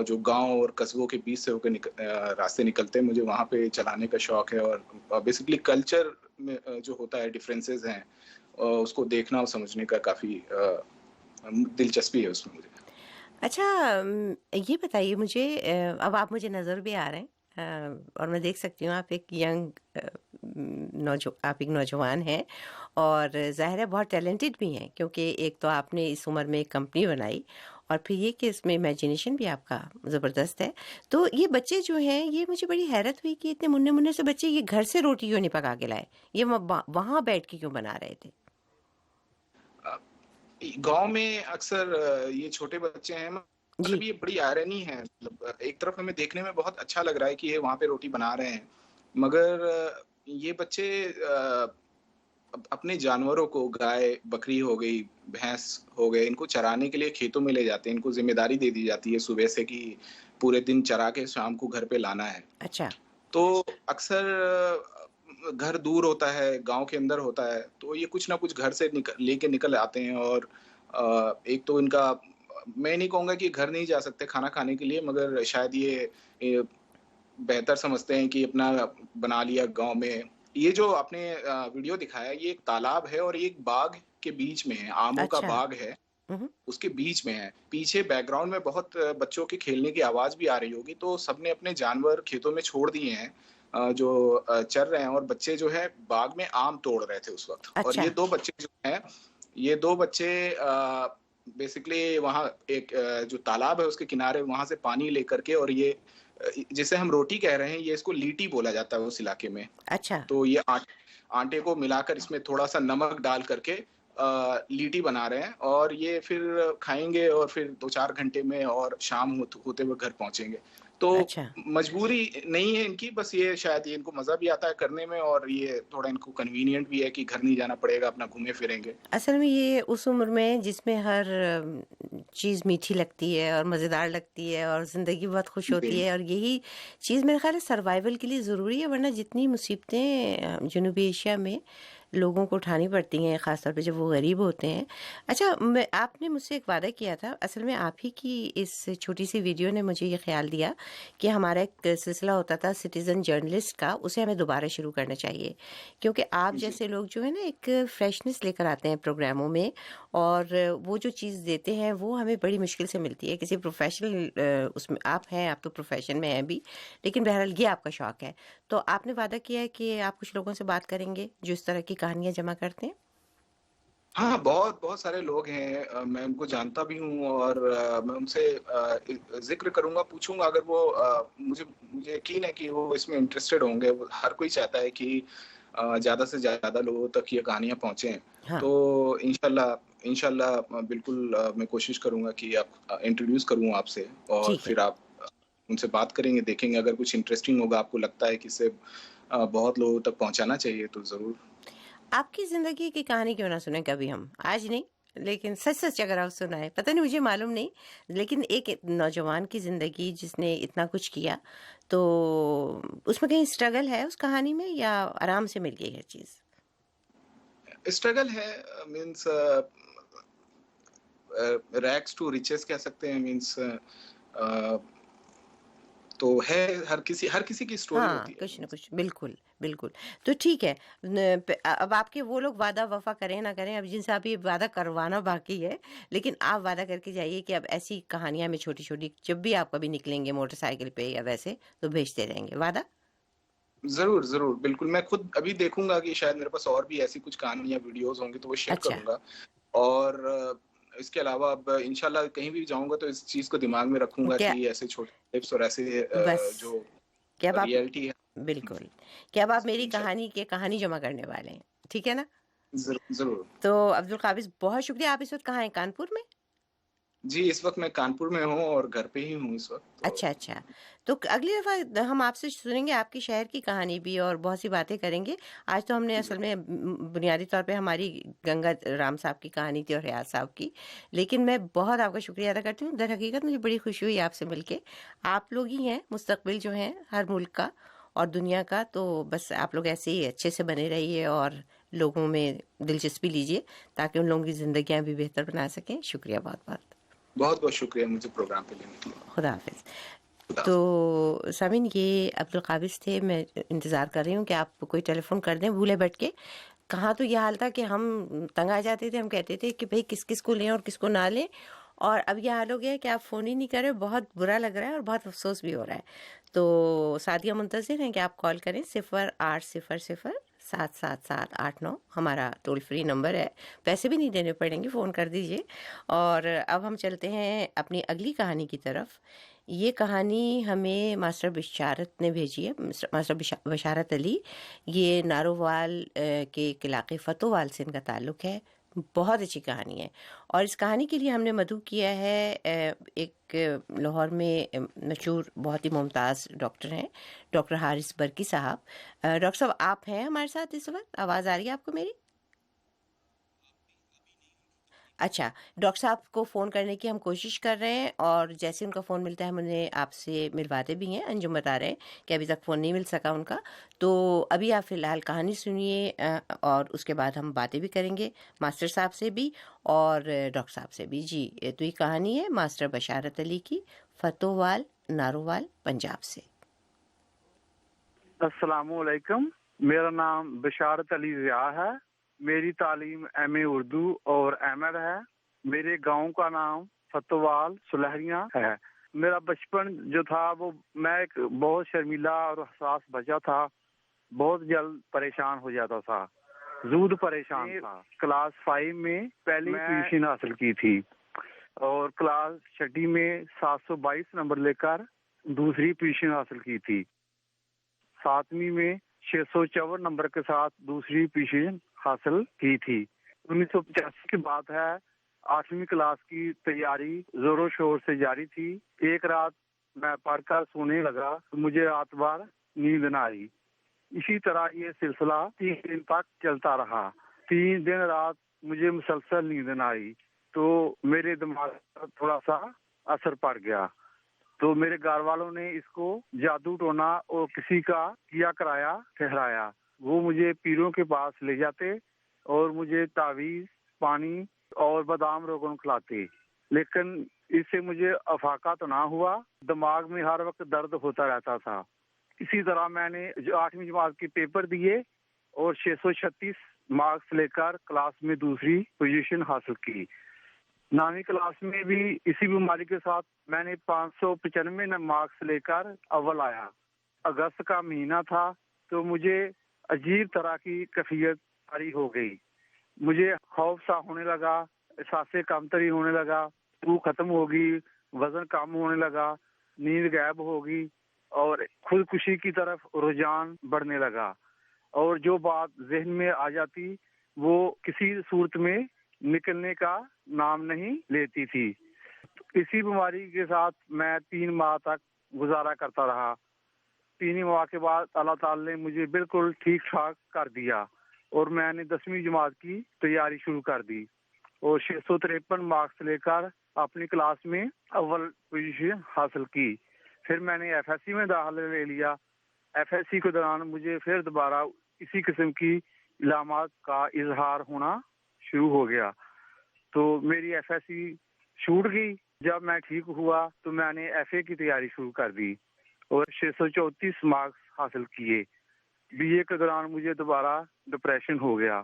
जो गांव और कस्बों के बीच से होकर रास्ते निकलते हैं, मुझे वहाँ पे चलाने का शौक है। और बेसिकली कल्चर में जो होता है, डिफरेंसेस हैं, उसको देखना और समझने का काफ़ी दिलचस्पी है उसमें मुझे। अच्छा, ये बताइए मुझे, अब आप मुझे नज़र भी आ रहे हैं, और मैं देख सकती हूँ आप एक यंग आप एक नौजवान हैं, और ज़ाहिर है बहुत टैलेंटेड भी हैं, क्योंकि एक तो आपने इस उम्र में एक कंपनी बनाई, और फिर ये कि इसमें इमेजिनेशन भी आपका ज़बरदस्त है। तो ये बच्चे जो हैं, ये मुझे बड़ी हैरत हुई कि इतने मुन्ने मुन्ने से बच्चे ये घर से रोटी क्यों नहीं पका के लाए, ये वहाँ बैठ के क्यों बना रहे थे? गांव में अक्सर ये छोटे बच्चे हैं, मतलब जी। ये बड़ी आयरनी है। मतलब एक तरफ हमें देखने में बहुत अच्छा लग रहा है कि ये वहाँ पे रोटी बना रहे हैं, मगर ये बच्चे अपने जानवरों को, गाय, बकरी हो गई, भैंस हो गए, इनको चराने के लिए खेतों में ले जाते हैं। इनको जिम्मेदारी दे दी जाती है सुबह से कि पूरे दिन चरा के शाम को घर पे लाना है। अच्छा। तो अक्सर घर दूर होता है, गाँव के अंदर होता है, तो ये कुछ ना कुछ घर से लेके निकल आते हैं। और एक तो इनका, मैं नहीं कहूँगा कि घर नहीं जा सकते खाना खाने के लिए, मगर शायद ये बेहतर समझते हैं कि अपना बना लिया गाँव में। ये जो आपने वीडियो दिखाया, ये एक तालाब है और ये एक बाग के बीच में है, आमों का अच्छा। बाग है, उसके बीच में है। पीछे बैकग्राउंड में बहुत बच्चों के खेलने की आवाज़ भी आ रही होगी, तो सबने अपने जानवर खेतों में छोड़ दिए हैं, जो चर रहे हैं, और बच्चे जो है बाग में आम तोड़ रहे थे उस वक़्त। और अच्छा। ये 2 बच्चे जो हैं, ये 2 बच्चे बेसिकली वहाँ एक जो तालाब है उसके किनारे वहाँ से पानी लेकर के, और ये जिसे हम रोटी कह रहे हैं, ये इसको लीटी बोला जाता है उस इलाके में। अच्छा। तो ये आटे को मिलाकर इसमें थोड़ा-सा नमक डाल करके लीटी बना रहे हैं, और ये फिर खाएँगे और फिर 2-4 घंटे में और शाम होते हुए घर पहुँचेंगे। तो अच्छा। मजबूरी नहीं है इनकी, बस ये शायद इनको मज़ा भी आता है करने में, और ये थोड़ा इनको कन्वीनिएंट भी है कि घर नहीं जाना पड़ेगा, अपना घूमे-फिरेंगे। असल में ये उस उम्र में जिसमें हर चीज़ मीठी लगती है और मज़ेदार लगती है और ज़िंदगी बहुत खुश होती है, और यही चीज़ मेरे ख़्याल है सर्वाइवल के लिए ज़रूरी है, वरना जितनी मुसीबतें जनूबी एशिया में लोगों को उठानी पड़ती हैं, ख़ासतौर पे जब वो गरीब होते हैं। अच्छा, आपने मुझसे एक वादा किया था, असल में आप ही की इस छोटी सी वीडियो ने मुझे ये ख्याल दिया कि हमारा एक सिलसिला होता था सिटीज़न जर्नलिस्ट का, उसे हमें दोबारा शुरू करना चाहिए, क्योंकि आप जैसे लोग जो है ना एक फ्रेशनेस लेकर आते हैं प्रोग्रामों में, और वो जो चीज़ देते हैं वो हमें बड़ी मुश्किल से मिलती है। किसी प्रोफेशनल उसमें आप हैं, आप तो प्रोफेशन में हैं भी, लेकिन बहरहाल ये आपका शौक है। तो आपने वादा किया है कि आप कुछ लोगों से बात करेंगे जो इस तरह की कहानियाँ जमा करते हैं? हाँ, बहुत सारे लोग हैं, मैं उनको जानता भी हूँ, और मैं उनसे ज़िक्र करूँगा, पूछूँगा अगर वो मुझे यकीन है कि वो इसमें इंटरेस्टेड होंगे। हर कोई चाहता है कि ज़्यादा से ज़्यादा लोगों तक ये कहानियाँ पहुँचें। हाँ। तो इंशाल्लाह बिल्कुल मैं कोशिश करूँगा कि आप इंट्रोड्यूस करूँ आपसे, और ठीक है। फिर आप उनसे बात करेंगे, देखेंगे अगर कुछ इंटरेस्टिंग होगा, आपको लगता है कि इसे बहुत लोगों तक पहुँचाना चाहिए, तो ज़रूर। आपकी ज़िंदगी की कहानी क्यों ना सुने कभी हम? आज नहीं, लेकिन सच-सच अगर आप सुनाएँ, पता नहीं मुझे मालूम नहीं, लेकिन एक नौजवान की ज़िंदगी जिसने इतना कुछ किया, तो उसमें कहीं स्ट्रगल है उस कहानी में, या आराम से मिल गई हर चीज़? स्ट्रगल है, मीन्स रैग्स टू रिचेस कह सकते हैं, मीन्स तो है, हर किसी की स्टोरी हाँ, होती है। कुछ न कुछ, बिल्कुल, बिल्कुल। तो ठीक है, अब आपके वो लोग वादा वफ़ा करें ना करें, अब जिनसे आप ये वादा करवाना बाकी है, लेकिन आप वादा करके जाइए कि अब ऐसी कहानियाँ हमें छोटी-छोटी जब भी आप कभी निकलेंगे मोटरसाइकिल पे या वैसे, तो भेजते रहेंगे। वादा? ज़रूर, बिल्कुल। मैं खुद अभी देखूँगा कि शायद मेरे पास और भी ऐसी कुछ कहानियाँ, वीडियोज़ होंगी, तो वो शेयर अच्छा। करूँगा। और इसके अलावा अब इंशाल्लाह कहीं भी जाऊँगा तो इस चीज़ को दिमाग में रखूँगा क्या कि ऐसे छोटे टिप्स और ऐसे बस, जो कि अब आप रियलिटी है, बिल्कुल, कि अब आप मेरी इंशाल्लाह। कहानी जमा करने वाले हैं, ठीक है ना? ज़रूर। तो अब्दुल काबिज़, बहुत शुक्रिया। आप इस वक़्त कहाँ हैं, कानपुर में? जी, इस वक्त मैं कानपुर में हूँ और घर पे ही हूँ इस वक्त। अच्छा अच्छा। तो अगली दफ़ा हम आपसे सुनेंगे आपकी शहर की कहानी भी और बहुत सी बातें करेंगे। आज तो हमने असल में बुनियादी तौर पे हमारी गंगा राम साहब की कहानी थी और रियाज साहब की। लेकिन मैं बहुत आपका शुक्रिया अदा करती हूँ। दर हकीकत मुझे बड़ी खुशी हुई आपसे मिलके। आप लोग ही हैं मुस्तकबिल जो हैं हर मुल्क का और दुनिया का, तो बस आप लोग ऐसे ही अच्छे से बने रहिए और लोगों में दिलचस्पी लीजिए ताकि उन लोगों की ज़िंदगियाँ भी बेहतर बना सकें। शुक्रिया बहुत-बहुत। बहुत-बहुत शुक्रिया मुझे प्रोग्राम पे लेने के लिए। खुदा हाफ़िज़। खुदा हाफ़िज़। तो सामीन, ये अब्दुल काबिज़ थे। मैं इंतज़ार कर रही हूँ कि आप कोई टेलीफ़ोन कर दें भूले भटके। कहाँ तो ये हाल था कि हम तंग आ जाते थे, हम कहते थे कि भई किस-किस को लें और किसको ना लें, और अब ये हाल हो गया है कि आप फ़ोन ही नहीं कर रहे। बहुत बुरा लग रहा है और बहुत अफ़सोस भी हो रहा है। तो सादिया मुंतज़िर हैं कि आप कॉल करें 0800 777-889 हमारा टोल फ्री नंबर है। पैसे भी नहीं देने पड़ेंगे, फ़ोन कर दीजिए। और अब हम चलते हैं अपनी अगली कहानी की तरफ। ये कहानी हमें मास्टर बिशारत ने भेजी है, मास्टर बशारत अली। ये नारोवाल के एक इलाके फ़तोवाल से इनका ताल्लुक़ है। बहुत अच्छी कहानी है और इस कहानी के लिए हमने मदऊ किया है एक लाहौर में मशहूर बहुत ही मुमताज़ डॉक्टर हैं, डॉक्टर हारिस बरकी साहब। डॉक्टर साहब, आप हैं हमारे साथ इस वक्त? आवाज़ आ रही है आपको मेरी? अच्छा, डॉक्टर साहब को फ़ोन करने की हम कोशिश कर रहे हैं और जैसे उनका फ़ोन मिलता है हम उन्हें आपसे मिलवाते भी हैं। अंजुम बता रहे हैं कि अभी तक फ़ोन नहीं मिल सका उनका। तो अभी आप फ़िलहाल कहानी सुनिए और उसके बाद हम बातें भी करेंगे मास्टर साहब से भी और डॉक्टर साहब से भी। जी, तो ये कहानी है मास्टर बशारत अली की, फ़तोवाल, नारोवाल, पंजाब से। अस्सलामुअलैकुम। मेरा नाम बशारत अली ज़िया है। मेरी तालीम एमए उर्दू और एमएड है। मेरे गांव का नाम फतोवाल सुलहरियाँ है। मेरा बचपन जो था वो मैं एक बहुत शर्मीला और हसास बच्चा था। बहुत जल्द परेशान हो जाता था, जूद परेशान था। क्लास 5 में पहली पोजीशन हासिल की थी और क्लास 6 में 722 नंबर लेकर दूसरी पोजीशन हासिल की थी। 7वीं में 654 नंबर के साथ दूसरी पोजीशन हासिल की थी। 1985 की बात है। 8वीं क्लास की तैयारी जोरों शोर से जारी थी। एक रात मैं पढ़कर सोने लगा तो मुझे रात भर नींद न आई। इसी तरह ये सिलसिला 3 दिन तक चलता रहा। 3 दिन रात मुझे मुसलसल नींद न आई तो मेरे दिमाग पर थोड़ा सा असर पड़ गया। तो मेरे घर वालों ने इसको जादू टोना और किसी का किया कराया ठहराया। वो मुझे पीरों के पास ले जाते और मुझे तावीज, पानी और बादाम रोगन खिलाते। लेकिन इससे मुझे अफाका तो ना हुआ। दिमाग में हर वक्त दर्द होता रहता था। इसी तरह मैंने 8वीं जमात के पेपर दिए और 636 मार्क्स लेकर क्लास में दूसरी पोजीशन हासिल की। 9वीं क्लास में भी इसी बीमारी के साथ मैंने 595 मार्क्स लेकर अव्वल आया। अगस्त का महीना था तो मुझे अजीब तरह की कैफियत तारी हो गई। मुझे खौफ सा होने लगा, सांसें कमतरी होने लगा, भूख खत्म होगी, वजन कम होने लगा, नींद गायब होगी और खुदकुशी की तरफ रुझान बढ़ने लगा। और जो बात जहन में आ जाती वो किसी सूरत में निकलने का नाम नहीं लेती थी। इसी बीमारी के साथ मैं 3 माह तक गुजारा करता रहा। 3 माह के बाद अल्लाह ताला ने मुझे बिल्कुल ठीक ठाक कर दिया और मैंने 10वीं जमात की तैयारी शुरू कर दी और 653 मार्क्स लेकर अपनी क्लास में अव्वल पोजीशन हासिल की। फिर मैंने एफएससी में दाखिला ले लिया। एफएससी के दौरान मुझे फिर दोबारा इसी किस्म की इलामात का इजहार होना शुरू हो गया तो मेरी एफएससी छूट गई। जब मैं ठीक हुआ तो मैंने एफए की तैयारी शुरू कर दी और 634 मार्क्स हासिल किए। बीए के दौरान मुझे दोबारा डिप्रेशन हो गया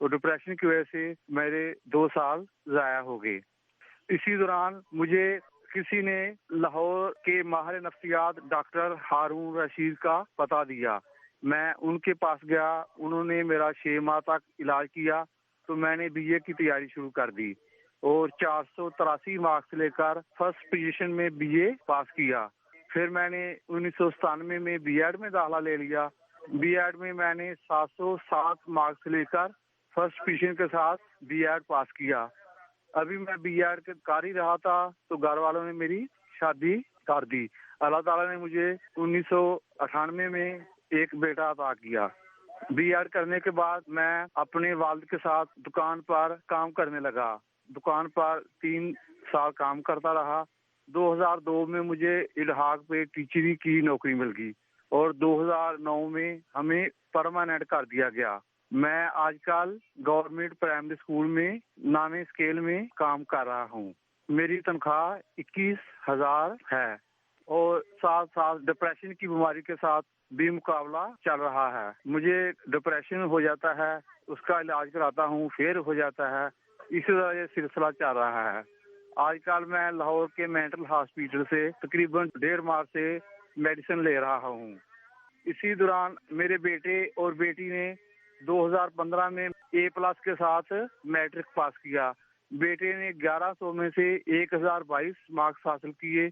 और डिप्रेशन की वजह से मेरे 2 साल जाया हो गए। इसी दौरान मुझे किसी ने लाहौर के माहिर नफ्सियात डॉक्टर हारून रशीद का पता दिया। मैं उनके पास गया। उन्होंने मेरा 6 माह तक इलाज किया तो मैंने बीए की तैयारी शुरू कर दी और 483 मार्क्स लेकर फर्स्ट पोजीशन में बीए पास किया। फिर मैंने 1997 में बीएड में दाखिला ले लिया। बीएड में मैंने 707 मार्क्स लेकर फर्स्ट पोजीशन के साथ बीएड पास किया। अभी मैं बीएड कर ही रहा था तो घर वालों ने मेरी शादी कर दी। अल्लाह ताला ने मुझे 1998 में एक बेटा अता किया। बीएड करने के बाद मैं अपने वालिद के साथ दुकान पर काम करने लगा। दुकान पर 3 साल काम करता रहा। 2002 में मुझे इलाहाक पे टीचरी की नौकरी मिल गई और 2009 में हमें परमानेंट कर दिया गया। मैं आजकल गवर्नमेंट प्राइमरी स्कूल में नाने स्केल में काम कर रहा हूँ। मेरी तनख्वाह 21,000 है और साथ साथ डिप्रेशन की बीमारी के साथ भी मुकाबला चल रहा है। मुझे डिप्रेशन हो जाता है, उसका इलाज कराता हूँ, फिर हो जाता है। इसी तरह ये सिलसिला चल रहा है। आजकल मैं लाहौर के मेंटल हॉस्पिटल से तकरीबन 1.5 माह से मेडिसिन ले रहा हूँ। इसी दौरान मेरे बेटे और बेटी ने 2015 में A+ के साथ मैट्रिक पास किया। बेटे ने 1100 में से 1022 मार्क्स हासिल किए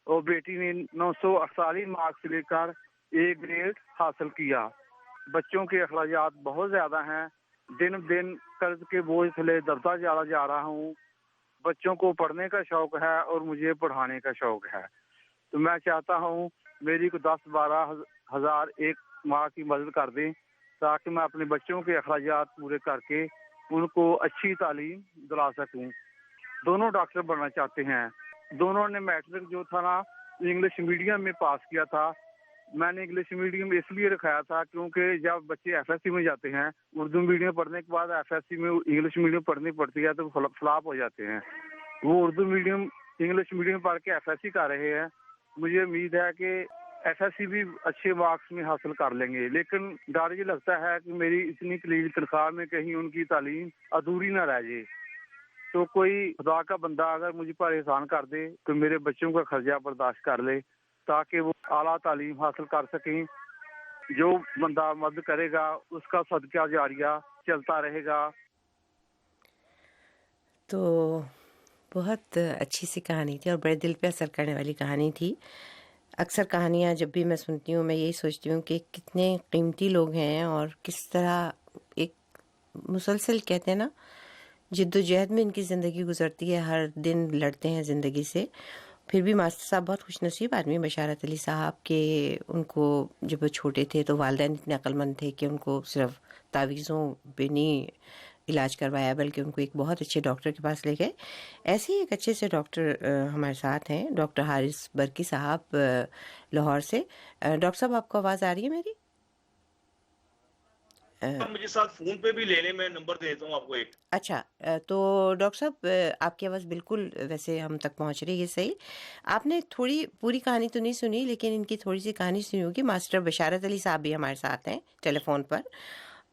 और बेटी ने 948 मार्क्स लेकर A ग्रेड हासिल किया। बच्चों के अखराजात बहुत ज्यादा हैं। दिन दिन कर्ज के बोझ तले दबता जा रहा हूँ। बच्चों को पढ़ने का शौक है और मुझे पढ़ाने का शौक है। तो मैं चाहता हूँ मेरी को 10-12 हजार एक माह की मदद कर दें ताकि मैं अपने बच्चों के अखराजात पूरे करके उनको अच्छी तालीम दिला सकूं। दोनों डॉक्टर बनना चाहते हैं। दोनों ने मैट्रिक जो था ना इंग्लिश मीडियम में पास किया था। मैंने इंग्लिश मीडियम इसलिए रखाया था क्योंकि जब बच्चे एफएससी में जाते हैं, उर्दू मीडियम पढ़ने के बाद एफएससी में इंग्लिश मीडियम पढ़नी पड़ती है तो फ्लॉप हो जाते हैं। वो उर्दू मीडियम इंग्लिश मीडियम पढ़ के एफएससी कर रहे हैं। मुझे उम्मीद है कि एफएससी भी अच्छे मार्क्स में हासिल कर लेंगे, लेकिन डर ये लगता है कि मेरी इतनी कलील तनख्वाह में कहीं उनकी तालीम अधूरी ना रह जाए। तो कोई खुदा का बंदा अगर मुझे पर एहसान कर दे तो मेरे बच्चों का खर्चा बर्दाश्त कर ले ताकि वो आला तालीम हासिल कर सकें। जो बंदा मदद करेगा उसका सदका जारिया चलता रहेगा। तो बहुत अच्छी सी कहानी थी और बड़े दिल पे असर करने वाली कहानी थी। अक्सर कहानियाँ जब भी मैं सुनती हूँ मैं यही सोचती हूँ कि कितने कीमती लोग हैं और किस तरह एक मुसलसल कहते हैं ना जिद्दोजहद में इनकी ज़िंदगी गुजरती है। हर दिन लड़ते हैं ज़िंदगी से। फिर भी मास्टर साहब बहुत खुशनसीब आदमी बशारत अली साहब के उनको जब वो छोटे थे तो वालिदैन इतने अक्लमंद थे कि उनको सिर्फ तावीज़ों पे नहीं इलाज करवाया बल्कि उनको एक बहुत अच्छे डॉक्टर के पास ले गए। ऐसे ही एक अच्छे से डॉक्टर हमारे साथ हैं, डॉक्टर हारिस बरकी साहब लाहौर से। डॉक्टर साहब आपको आवाज़ आ रही है मेरी? मुझे साथ फोन पे भी ले लें, मैं नंबर दे देता हूँ आपको एक। अच्छा, तो डॉक्टर साहब आपकी आवाज़ बिल्कुल वैसे हम तक पहुँच रही है सही। आपने थोड़ी पूरी कहानी तो नहीं सुनी लेकिन इनकी थोड़ी सी कहानी सुनी होगी। मास्टर बशारत अली साहब भी हमारे साथ हैं टेलीफोन पर।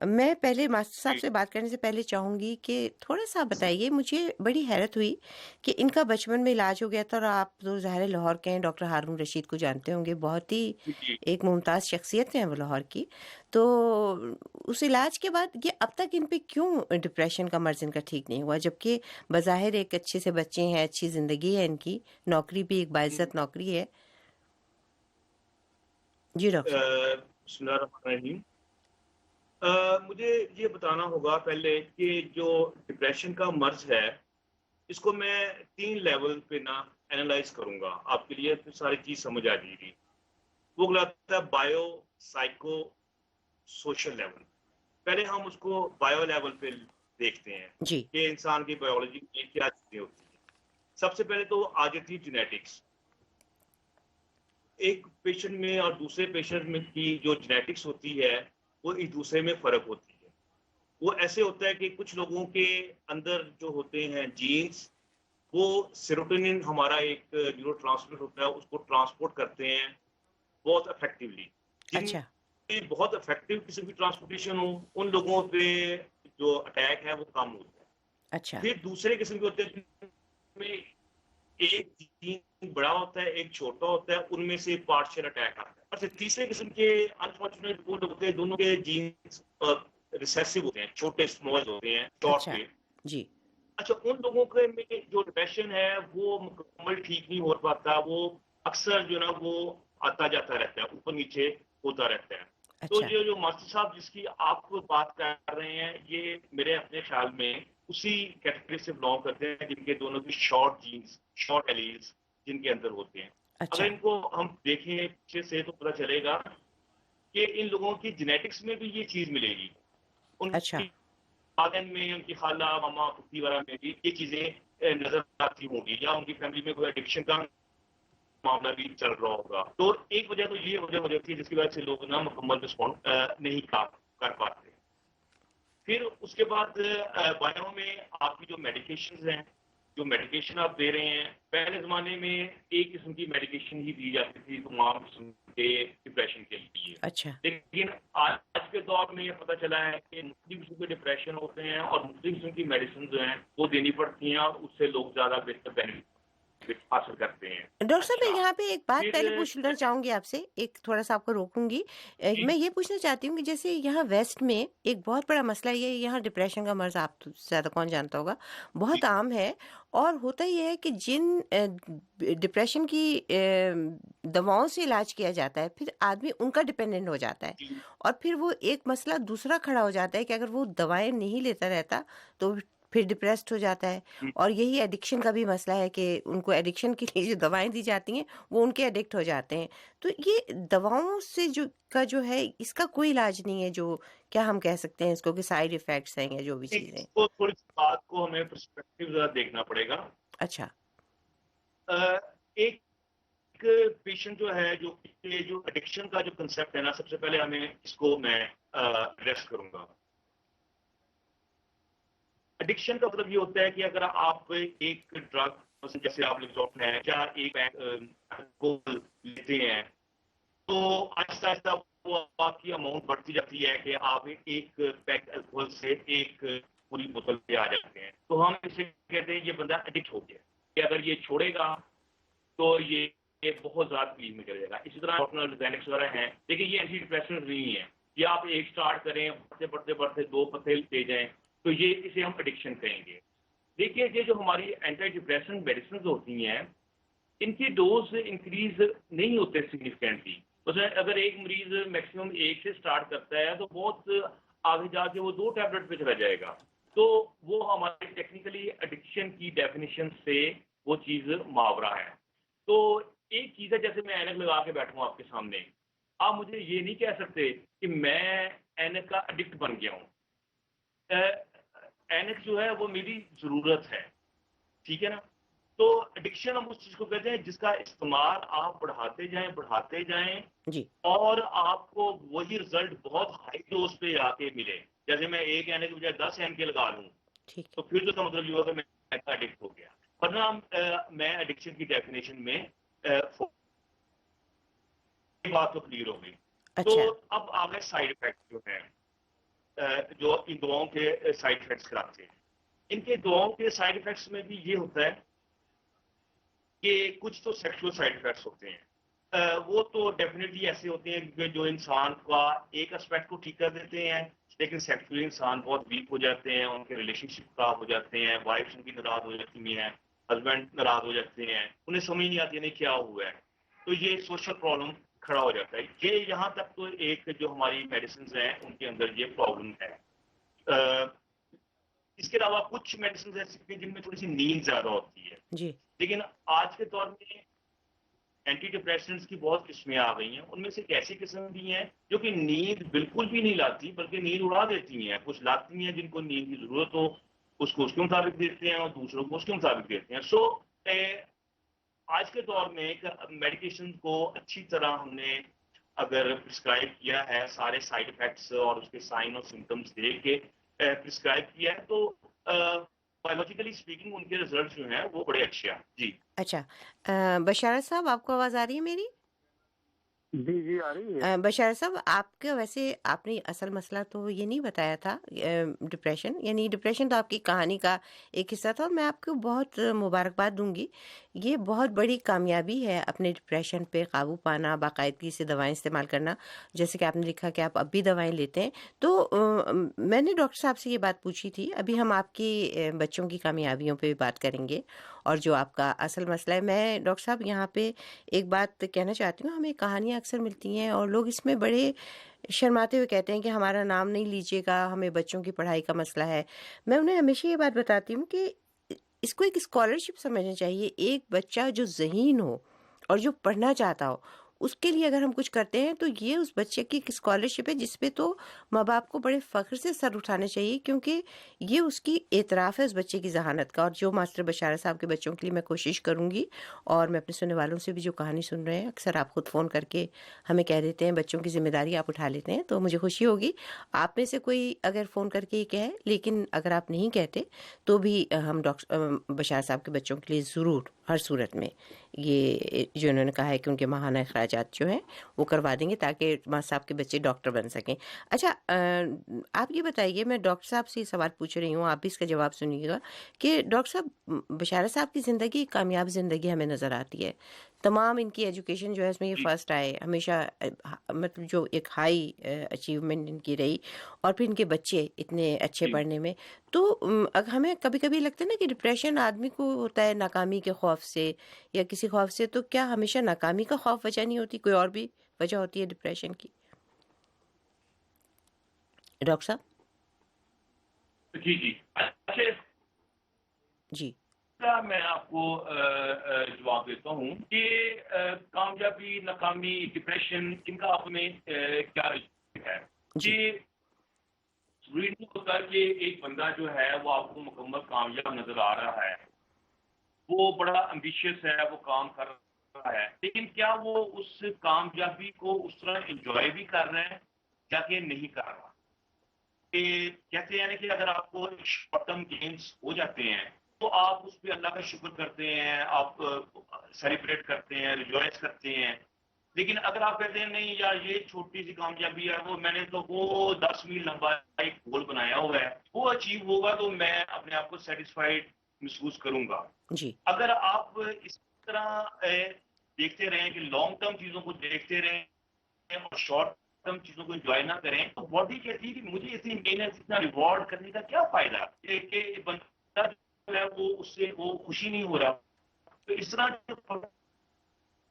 मैं पहले मास्टर साहब से बात करने से पहले चाहूँगी कि थोड़ा सा बताइए। मुझे बड़ी हैरत हुई कि इनका बचपन में इलाज हो गया था और आप तो ज़ाहिर लाहौर के हैं, डॉक्टर हारून रशीद को जानते होंगे, बहुत ही एक मुमताज़ शख्सियत हैं वो लाहौर की। तो उस इलाज के बाद ये अब तक इन पे क्यों डिप्रेशन का मर्ज इनका ठीक नहीं हुआ, जबकि बज़ाहिर एक अच्छे से बच्चे हैं, अच्छी ज़िंदगी है इनकी, नौकरी भी एक बाइज़्ज़त नौकरी है। जी डॉक्टर। मुझे ये बताना होगा पहले कि जो डिप्रेशन का मर्ज है इसको मैं 3 लेवल पे ना एनालाइज करूंगा, आपके लिए फिर सारी चीज समझ आ जाएगी। वो कहता है बायो साइको सोशल लेवल। पहले हम उसको बायो लेवल पे देखते हैं जी कि इंसान की बायोलॉजी में क्या चीजें होती है। सबसे पहले तो आ जाती है जेनेटिक्स। एक पेशेंट में और दूसरे पेशेंट में की जो जेनेटिक्स होती है वो एक दूसरे में फर्क होती है। वो ऐसे होता है कि कुछ लोगों के अंदर जो होते हैं जीन्स, वो सेरोटोनिन हमारा एक न्यूरोट्रांसमीटर होता है, उसको ट्रांसपोर्ट करते हैं बहुत इफेक्टिवली। अच्छा, बहुत इफेक्टिव किस्म की ट्रांसपोर्टेशन हो उन लोगों पे जो अटैक है वो कम होता है। अच्छा। फिर दूसरे किस्म के होते हैं जिनमें एक जीन बड़ा होता है एक छोटा होता है, उनमें से पार्शियल अटैक आता है। और तीसरे किस्म के अनफॉर्चुनेट वो लोग होते हैं दोनों के जीन्स रिसेसिव होते हैं, छोटे स्मॉल होते हैं शॉर्ट अच्छा, पे। जी अच्छा, उन लोगों के में जो डिप्रेशन है वो मुकम्मल ठीक नहीं हो पाता, वो अक्सर जो ना वो आता जाता रहता है, ऊपर नीचे होता रहता है। तो अच्छा, जो मास्टर साहब जिसकी आप बात कर रहे हैं ये मेरे अपने ख्याल में उसी कैटेगरी से बिलोंग करते हैं जिनके दोनों की शॉर्ट जीन्स, शॉर्ट एलील्स जिनके अंदर होते हैं। अच्छा। अगर इनको हम देखें अच्छे से तो पता चलेगा कि इन लोगों की जेनेटिक्स में भी ये चीज मिलेगी। अच्छा। उनकी खानदान में, उनकी खाला, मामा, फूफी वगैरह में भी ये चीजें नजर आती होंगी, या उनकी फैमिली में कोई एडिक्शन का मामला भी चल रहा होगा। तो एक वजह तो ये वजह हो जाती है जिसकी वजह से लोग ना मुकम्मल रिस्पॉन्ड नहीं कर पाते। फिर उसके बाद बायो में आपकी जो मेडिकेशंस हैं, जो मेडिकेशन आप दे रहे हैं, पहले ज़माने में एक किस्म की मेडिकेशन ही दी जाती थी तमाम किस्म के डिप्रेशन के लिए। अच्छा। लेकिन आज के दौर में ये पता चला है कि मुख्तलिफ किस्म के डिप्रेशन होते हैं और मुख्तलिफ किस्म की मेडिसिन जो हैं वो देनी पड़ती हैं और उससे लोग ज़्यादा बेहतर बेनिफिट हासिल करते हैं। डॉक्टर साहब, मैं यहाँ पे एक बात फिर पहले पूछना चाहूंगी आपसे, एक थोड़ा सा आपको रोकूंगी। मैं ये पूछना चाहती हूँ कि जैसे यहाँ वेस्ट में एक बहुत बड़ा मसला ये, यहाँ डिप्रेशन का मर्ज आप तो ज्यादा कौन जानता होगा, बहुत आम है। और होता ये है कि जिन डिप्रेशन की दवाओं से इलाज किया जाता है, फिर आदमी उनका डिपेंडेंट हो जाता है, और फिर वो एक मसला दूसरा खड़ा हो जाता है कि अगर वो दवाएं नहीं लेता रहता तो फिर डिप्रेस्ड हो जाता है। और यही एडिक्शन का भी मसला है कि उनको एडिक्शन के लिए जो दवाएं दी जाती हैं वो उनके एडिक्ट हो जाते हैं। तो ये दवाओं से जो है, इसका कोई इलाज नहीं है, जो क्या हम कह सकते हैं इसको कि साइड इफेक्ट्स हैं या जो भी चीजें। तो थोड़ी सी बात को हमें पर्सपेक्टिव जरा देखना पड़ेगा। अच्छा। एक पेशेंट जो है, जो एडिक्शन का जो कंसेप्ट है ना, सबसे पहले हमें इसको मैं एड्रेस करूंगा। एडिक्शन का मतलब ये होता है कि अगर आप एक ड्रग, जैसे आप लिप्टोन है या एक पैक अल्कोहल लेते हैं, तो आहिस्ता आहिस्ता वो आपकी अमाउंट बढ़ती जाती है कि आप एक पैक अल्कोहल से एक पूरी बोतल पे आ जाते हैं। तो हम इसे कहते हैं ये बंदा एडिक्ट हो गया, कि अगर ये छोड़ेगा तो ये बहुत ज्यादा तकलीफ में चले जाएगा। इसी तरह ऑर्गेनिक्स वगैरह हैं, लेकिन ये एंटी डिप्रेशन नहीं है। ये आप एक स्टार्ट करें, बढ़ते बढ़ते 2 पत्ते ले जाएं, तो ये इसे हम एडिक्शन कहेंगे। देखिए, ये जो हमारी एंटी डिप्रेशन मेडिसिन होती हैं, इनकी डोज इंक्रीज नहीं होते सिग्निफिकेंटली। उसमें अगर एक मरीज मैक्सिमम 1 से स्टार्ट करता है तो बहुत आगे जाके वो 2 टैबलेट पे चला जाएगा। तो वो हमारे टेक्निकली एडिक्शन की डेफिनेशन से वो चीज मावरा है। तो एक चीज है, जैसे मैं ऐनक लगा के बैठूं आपके सामने, आप मुझे ये नहीं कह सकते कि मैं ऐनक का एडिक्ट बन गया हूँ। ऐनक जो है वो मेरी जरूरत है, ठीक है ना। तो एडिक्शन हम उस चीज को कहते हैं जिसका इस्तेमाल आप बढ़ाते जाएं जी, और आपको वही रिजल्ट बहुत हाई डोज पे आके मिले। जैसे मैं एक ऐनक की बजाय 10 ऐनक लगा लूं, ठीक, तो फिर तो मतलब ये होगा मैं एडिक्ट हो गया। वरना मैं एडिक्शन की डेफिनेशन में बात तो क्लियर हो गई। अच्छा। तो अब आ गए साइड इफेक्ट जो है, जो इन दवाओं के साइड इफेक्ट्स कराते हैं। इनके दवाओं के साइड इफेक्ट्स में भी ये होता है कि कुछ तो सेक्सुअल साइड इफेक्ट्स होते हैं। वो तो डेफिनेटली ऐसे होते हैं कि जो इंसान का एक एस्पेक्ट को ठीक कर देते हैं, लेकिन सेक्सुअली इंसान बहुत वीक हो जाते हैं, उनके रिलेशनशिप खराब हो जाते हैं, वाइफ्स उनकी नाराज हो जाती हैं, हस्बैंड नाराज हो जाते हैं, उन्हें समझ नहीं आती नहीं क्या हुआ है। तो ये सोशल प्रॉब्लम खड़ा हो जाता है। ये यहाँ तक तो एक जो हमारी मेडिसिन हैं उनके अंदर ये प्रॉब्लम है। इसके अलावा कुछ मेडिसिन ऐसी हैं जिनमें थोड़ी सी नींद ज्यादा होती है जी, लेकिन आज के दौर में एंटी डिप्रेशेंट्स की बहुत किस्में आ गई हैं। उनमें से एक ऐसी किस्म भी हैं जो कि नींद बिल्कुल भी नहीं लाती, बल्कि नींद उड़ा देती हैं। कुछ लाती हैं जिनको नींद की जरूरत हो, उसको उसके मुताबिक देते हैं, और दूसरों को उसके मुताबिक देते हैं। सो आज के दौर में मेडिकेशन को अच्छी तरह हमने अगर प्रिस्क्राइब किया है, सारे साइड इफेक्ट्स और उसके साइन और सिम्टम्स देख के प्रिस्क्राइब किया है, तो बायोलॉजिकली स्पीकिंग उनके रिजल्ट जो हैं वो बड़े अच्छे हैं। जी, अच्छा। बशारत साहब, आपको आवाज आ रही है मेरी? जी आ रही है। बशारत साहब, आपका वैसे आपने असल मसला तो ये नहीं बताया था, डिप्रेशन, यानी डिप्रेशन तो आपकी कहानी का एक हिस्सा था, और मैं आपको बहुत मुबारकबाद दूंगी। ये बहुत बड़ी कामयाबी है अपने डिप्रेशन पे काबू पाना, बाकायदगी से दवाएं इस्तेमाल करना, जैसे कि आपने लिखा कि आप अब भी दवाएं लेते हैं। तो मैंने डॉक्टर साहब से ये बात पूछी थी, अभी हम आपकी बच्चों की कामयाबियों पे भी बात करेंगे, और जो आपका असल मसला है। मैं डॉक्टर साहब यहाँ पे एक बात कहना चाहती हूँ, हमें कहानियाँ अक्सर मिलती हैं और लोग इसमें बड़े शर्माते हुए कहते हैं कि हमारा नाम नहीं लीजिएगा, हमें बच्चों की पढ़ाई का मसला है। मैं उन्हें हमेशा ये बात बताती हूँ कि इसको एक स्कॉलरशिप समझना चाहिए। एक बच्चा जो ज़हीन हो और जो पढ़ना चाहता हो, उसके लिए अगर हम कुछ करते हैं तो ये उस बच्चे की एक स्कॉलरशिप है, जिसपे तो माँ बाप को बड़े फ़ख्र से सर उठाना चाहिए, क्योंकि ये उसकी एतराफ़ है उस बच्चे की जहानत का। और जो मास्टर बशारत साहब के बच्चों के लिए मैं कोशिश करूँगी, और मैं अपने सुनने वालों से भी जो कहानी सुन रहे हैं, अक्सर आप खुद फ़ोन करके हमें कह देते हैं बच्चों की ज़िम्मेदारी आप उठा लेते हैं, तो मुझे खुशी होगी आप में से कोई अगर फ़ोन करके ये कहे। लेकिन अगर आप नहीं कहते तो भी हम डॉक्टर बशारत साहब के बच्चों के लिए ज़रूर हर सूरत में ये जो इन्होंने कहा है कि उनके माहाना अखराजात जो हैं वो करवा देंगे, ताकि मास्टर साहब के बच्चे डॉक्टर बन सकें। अच्छा, आप ये बताइए, मैं डॉक्टर साहब से ये सवाल पूछ रही हूँ, आप भी इसका जवाब सुनिएगा कि डॉक्टर साहब, बशारत साहब की ज़िंदगी कामयाब ज़िंदगी हमें नज़र आती है। तमाम इनकी एजुकेशन जो है इसमें ये फर्स्ट आए हमेशा, मतलब जो एक हाई अचीवमेंट इनकी रही, और फिर इनके बच्चे इतने अच्छे पढ़ने में। तो हमें कभी कभी लगता है ना कि डिप्रेशन आदमी को होता है नाकामी के खौफ से या किसी खौफ से, तो क्या हमेशा नाकामी का खौफ वजह नहीं होती, कोई और भी वजह होती है डिप्रेशन की, डॉक्टर साहब? जी जी। अच्छा, जी का मैं आपको जवाब देता हूँ कि कामयाबी, नाकामी, डिप्रेशन, इनका आपने क्या है जी कि जरूरी नहीं होता कि एक बंदा जो है वो आपको मुकम्मल कामयाब नजर आ रहा है, वो बड़ा एम्बिशियस है, वो काम कर रहा है, लेकिन क्या वो उस कामयाबी को उस तरह एंजॉय भी कर रहे हैं या कि नहीं कर रहा। कि कहते हैं ना कि अगर आपको शॉर्ट टर्म गेन्स हो जाते हैं तो आप उस पर अल्लाह का शुक्र करते हैं, आप सेलिब्रेट करते हैं, रिजॉइस करते हैं। लेकिन अगर आप कहते हैं नहीं यार ये छोटी सी कामयाबी है, वो मैंने तो वो 10 मील लंबा एक गोल बनाया हुआ है, वो अचीव होगा तो मैं अपने आप को सेटिस्फाइड महसूस करूंगा। जी अगर आप इस तरह देखते रहें कि लॉन्ग टर्म चीजों को देखते रहें और शॉर्ट टर्म चीजों को एंजॉय ना करें, तो बॉडी कहती है कि मुझे इतनी मेहनत, इतना रिवॉर्ड करने का क्या फायदा, कि बंदा जो है वो उससे वो खुशी नहीं हो रहा। तो इस तरह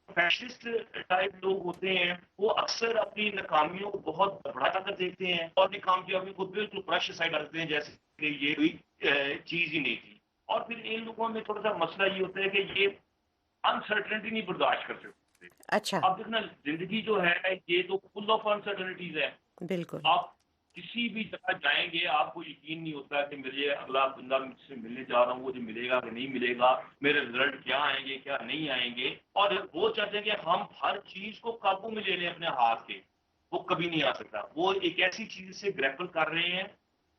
फैशनिस्ट टाइप लोग होते हैं, वो अक्सर अपनी नाकामियों को बहुत बढ़ा कर देखते हैं और अपनी कामयाबी को बिल्कुल ब्रश साइड डालते हैं जैसे कि ये कोई चीज ही नहीं थी। और फिर इन लोगों में थोड़ा सा मसला ये होता है कि ये अनसर्टेनिटी नहीं बर्दाश्त कर सकते। अच्छा अब देखना, जिंदगी जो है ये तो फुल ऑफ अनसर्टेनिटीज है। बिल्कुल आप किसी भी जगह जाएंगे, आपको यकीन नहीं होता कि मुझे अगला बंदा मुझसे मिलने जा रहा हूँ, मुझे मिलेगा कि नहीं मिलेगा, मेरे रिजल्ट क्या आएंगे क्या नहीं आएंगे। और वो चाहते हैं कि हम हर चीज को काबू में ले लें अपने हाथ के, वो कभी नहीं आ सकता। वो एक ऐसी चीज से ग्रैपल कर रहे हैं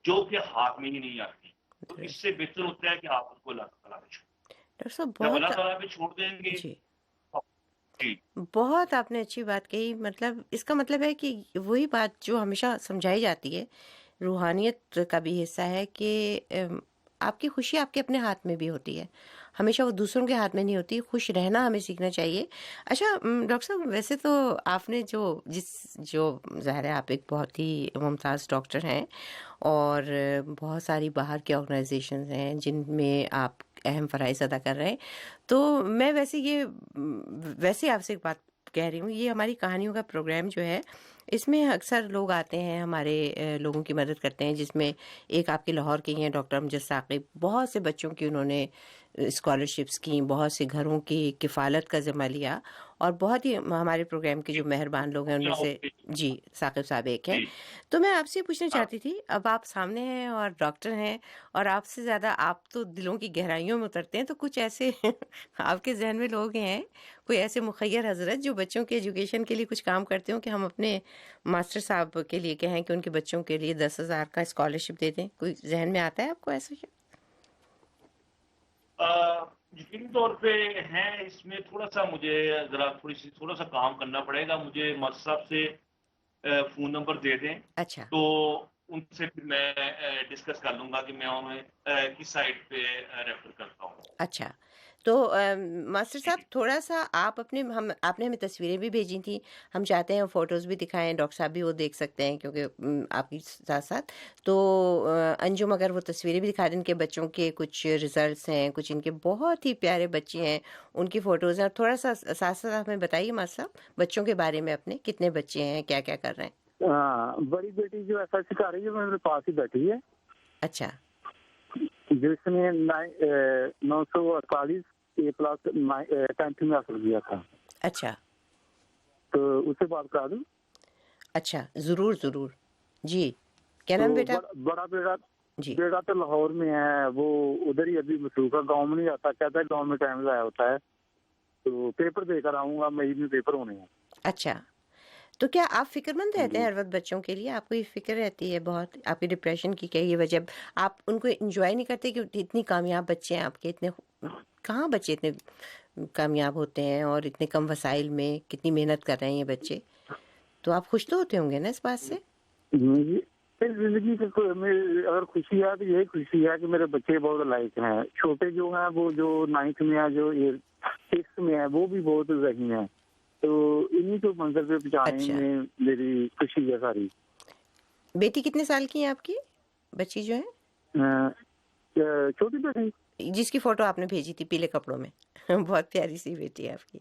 जो कि हाथ में ही नहीं आती। तो इससे बेहतर होता है कि आप उसको अल्लाह ताला पे छोड़, डॉक्टर साहब जब अल्लाह बहुत ताला पे छोड़ देंगे। जी जी बहुत आपने अच्छी बात कही। मतलब इसका मतलब है कि वही बात जो हमेशा समझाई जाती है, रूहानियत का भी हिस्सा है कि आपकी खुशी आपके अपने हाथ में भी होती है, हमेशा वो दूसरों के हाथ में नहीं होती। खुश रहना हमें सीखना चाहिए। अच्छा डॉक्टर साहब, वैसे तो आपने जो ज़ाहिर है आप एक बहुत ही मुमताज़ डॉक्टर हैं, और बहुत सारी बाहर की ऑर्गेनाइजेशंस हैं जिनमें आप अहम फ़राइज़ अदा कर रहे हैं। तो मैं वैसे आपसे एक बात कह रही हूँ, ये हमारी कहानियों का प्रोग्राम जो है, इसमें अक्सर लोग आते हैं, हमारे लोगों की मदद करते हैं, जिसमें एक आपके लाहौर के ही हैं डॉक्टर अमजद साकिब। बहुत से बच्चों की उन्होंने स्कॉलरशिप्स की, बहुत से घरों की किफ़ालत का ज़िम्मा लिया, और बहुत ही हमारे प्रोग्राम के जो मेहरबान लोग हैं उनमें से जी साकिब साहब एक हैं। तो मैं आपसे पूछना चाहती थी, अब आप सामने हैं और डॉक्टर हैं, और आपसे ज़्यादा आप तो दिलों की गहराइयों में उतरते हैं, तो कुछ ऐसे आपके जहन में लोग हैं, कोई ऐसे मुखय्यर हजरत जो बच्चों के एजुकेशन के लिए कुछ काम करते हो, कि हम अपने मास्टर साहब के लिए कहें कि उनके बच्चों के लिए 10,000 का स्कॉलरशिप दे दें? कोई जहन में आता है आपको ऐसा? यकीनी तौर पे हैं, इसमें थोड़ा सा मुझे थोड़ा सा काम करना पड़ेगा। मुझे मास्टर साहब से फ़ोन नंबर दे दें, अच्छा तो उनसे फिर मैं डिस्कस कर लूँगा कि मैं उन्हें किस साइड पे रेफ़र करता हूँ। अच्छा, तो मास्टर साहब थोड़ा सा आप आपने हमें तस्वीरें भी भेजी थी, हम चाहते हैं फ़ोटोज़ भी दिखाएं, डॉक्टर साहब भी वो देख सकते हैं क्योंकि आपके साथ साथ। तो अंजुम अगर वो तस्वीरें भी दिखा दें, इनके बच्चों के कुछ रिजल्ट्स हैं, कुछ इनके बहुत ही प्यारे बच्चे हैं, उनकी फ़ोटोज़ हैं। और थोड़ा सा साथ साथ हमें बताइए मास्टर साहब बच्चों के बारे में, अपने कितने बच्चे हैं, क्या क्या कर रहे हैं। हाँ, बड़ी बेटी जो एसएससी कर रही है मेरे पास ही बैठी है, अच्छा जिसने 948 ए प्लस 10th में हासिल किया था। अच्छा तो उससे बात करा दूं? अच्छा, ज़रूर ज़रूर जी। क्या नाम बेटा? बड़ा बेटा जी बेटा तो लाहौर में है, वो उधर ही अभी मसरूफ है, गाँव में नहीं आता, कहता है गाँव में टाइम ज़ाया होता है। तो पेपर देकर आऊँगा, मई में पेपर होने हैं। अच्छा, तो क्या आप फिक्रमंद रहते हैं हर वक्त बच्चों के लिए? आपको ये फिक्र रहती है बहुत, आपकी डिप्रेशन की क्या ये वजह? आप उनको एंजॉय नहीं करते कि इतनी कामयाब बच्चे हैं आपके? इतने कहाँ बच्चे इतने कामयाब होते हैं और इतने कम वसाइल में कितनी मेहनत कर रहे हैं ये बच्चे, तो आप खुश तो होते होंगे ना इस बात से? जिंदगी में अगर खुशी है तो यही खुशी है कि मेरे बच्चे बहुत लायक हैं। छोटे जो हैं वो जो 9th में है, जो 6th में है, वो भी बहुत रही हैं। तो इन्हीं को मंजिल पे पहुंचाने में मेरी खुशी है सारी। बेटी कितने साल की है आपकी, बच्ची जो है? छोटी बेटी जिसकी फोटो आपने भेजी थी पीले कपड़ों में बहुत प्यारी सी बेटी है आपकी।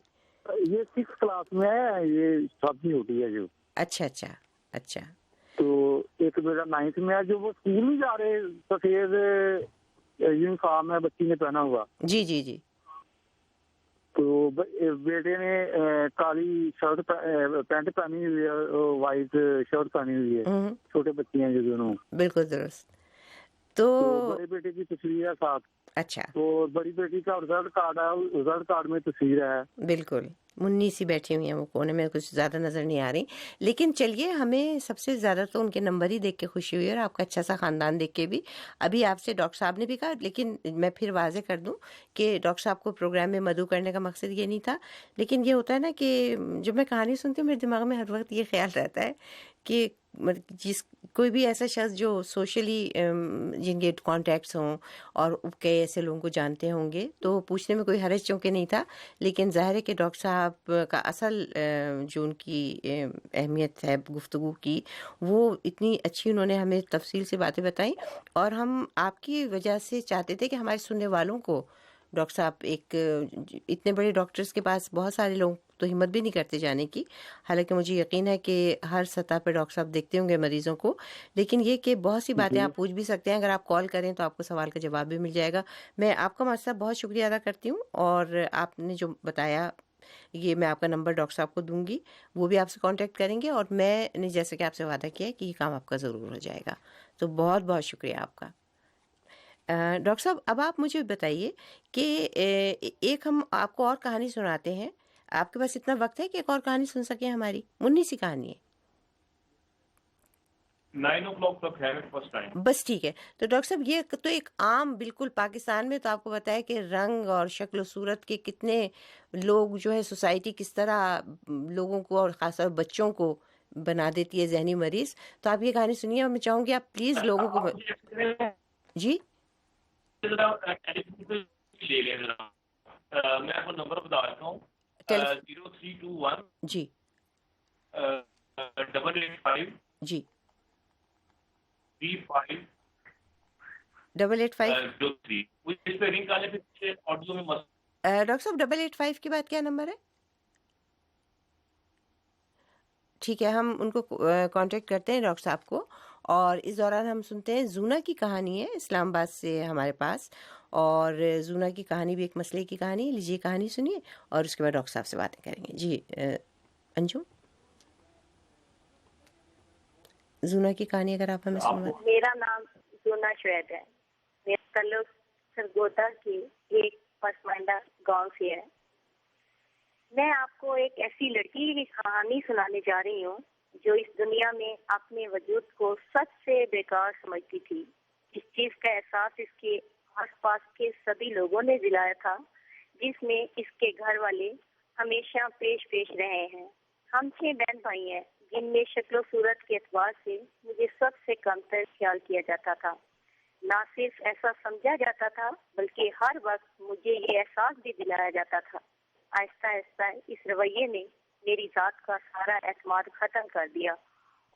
ये 6th क्लास में है, ये सबसे छोटी है जो। अच्छा अच्छा अच्छा। तो एक बेटा 9th में है, जो वो स्कूल नहीं जा रहे, सफेद यूनिफॉर्म है बच्ची ने पहना हुआ। जी जी जी। तो बेटे ने काली शर्ट पैंट पहनी हुई है, वाइट शर्ट पहनी हुई है। छोटे बच्चे हैं जो दोनों। बिल्कुल दुरुस्त। तो बड़े बेटे की तस्वीर है साथ। अच्छा। तो बड़ी बेटी का रिजल्ट कार्ड है, रिजल्ट कार्ड में तस्वीर है। बिल्कुल मुन्नी सी बैठी हुई हैं वो कोने में, कुछ ज़्यादा नज़र नहीं आ रही। लेकिन चलिए, हमें सबसे ज़्यादा तो उनके नंबर ही देख के खुशी हुई और आपका अच्छा सा ख़ानदान देख के भी। अभी आपसे डॉक्टर साहब ने भी कहा, लेकिन मैं फिर वाजे कर दूं कि डॉक्टर साहब को प्रोग्राम में मदऊ करने का मकसद ये नहीं था। लेकिन ये होता है ना कि जब मैं कहानी सुनती हूँ मेरे दिमाग में हर वक्त ये ख्याल रहता है कि जिस कोई भी ऐसा शख्स जो सोशली जिनके कॉन्टैक्ट्स हों और कई ऐसे लोगों को जानते होंगे, तो पूछने में कोई हरज चौंके नहीं था। लेकिन ज़ाहिर है कि डॉक्टर साहब का असल जो उनकी अहमियत है गुफ्तगू की, वो इतनी अच्छी उन्होंने हमें तफसील से बातें बताई। और हम आपकी वजह से चाहते थे कि हमारे सुनने वालों को डॉक्टर साहब, एक इतने बड़े डॉक्टर्स के पास बहुत सारे लोग तो हिम्मत भी नहीं करते जाने की, हालांकि मुझे यकीन है कि हर सतह पर डॉक्टर साहब देखते होंगे मरीजों को। लेकिन ये कि बहुत सी बातें आप पूछ भी सकते हैं, अगर आप कॉल करें तो आपको सवाल का जवाब भी मिल जाएगा। मैं आपका मास्टर साहब बहुत शुक्रिया अदा करती हूँ, और आपने जो बताया ये मैं आपका नंबर डॉक्टर साहब को दूंगी, वो भी आपसे कांटेक्ट करेंगे, और मैंने जैसे कि आपसे वादा किया है कि ये काम आपका ज़रूर हो जाएगा। तो बहुत बहुत शुक्रिया आपका। डॉक्टर साहब, अब आप मुझे बताइए कि एक हम आपको और कहानी सुनाते हैं। आपके पास इतना वक्त है कि एक और कहानी सुन सकें हमारी? मुन्नी सी कहानी है। 9 o'clock तक है फर्स्ट टाइम। बस ठीक है। तो डॉक्टर साहब, ये तो एक आम बिल्कुल पाकिस्तान में तो आपको पता है कि रंग और शक्ल सूरत के कितने लोग जो है, सोसाइटी किस तरह लोगों को और खासतौर बच्चों को बना देती है जहनी मरीज। तो आप ये कहानी सुनिए, और मैं चाहूंगी आप प्लीज लोगों को जी ले लें जरा। मैं आपको नंबर बता देता हूँ। 0321 जी 885 जी 35 885 03। इस पे रिंग आने पे ऑडियो में मत। डॉक्टर साहब 885 के बाद क्या नंबर है? ठीक है, हम उनको कांटेक्ट करते हैं डॉक्टर साहब को, और इस दौरान हम सुनते हैं जूना की कहानी है इस्लामाबाद से हमारे पास। और जूना की कहानी भी एक मसले की कहानी है। लीजिए कहानी सुनिए, और उसके बाद डॉक्टर साहब से बातें करेंगे। जी अंजू, जूना की कहानी अगर आप हमें सुनवा। मेरा नाम जूना शवेद है। मेरा ताल्लुक सरगोदा के एक पसमानदा गांव से है। मैं आपको एक ऐसी लड़की की कहानी सुनाने जा रही हूँ जो इस दुनिया में अपने वजूद को सच से बेकार समझती थी। इस चीज का एहसास इसके आसपास के सभी लोगों ने दिलाया था, जिसमें इसके घर वाले हमेशा पेश रहे हैं। हम 6 बहन भाई हैं, जिनमें शक्ल सूरत के एतबार से मुझे सबसे कमतर ख्याल किया जाता था। ना सिर्फ ऐसा समझा जाता था बल्कि हर वक्त मुझे ये एहसास भी दिलाया जाता था। आहिस्ता आहिस्ता इस रवैये ने मेरी जात का सारा एतमाद खत्म कर दिया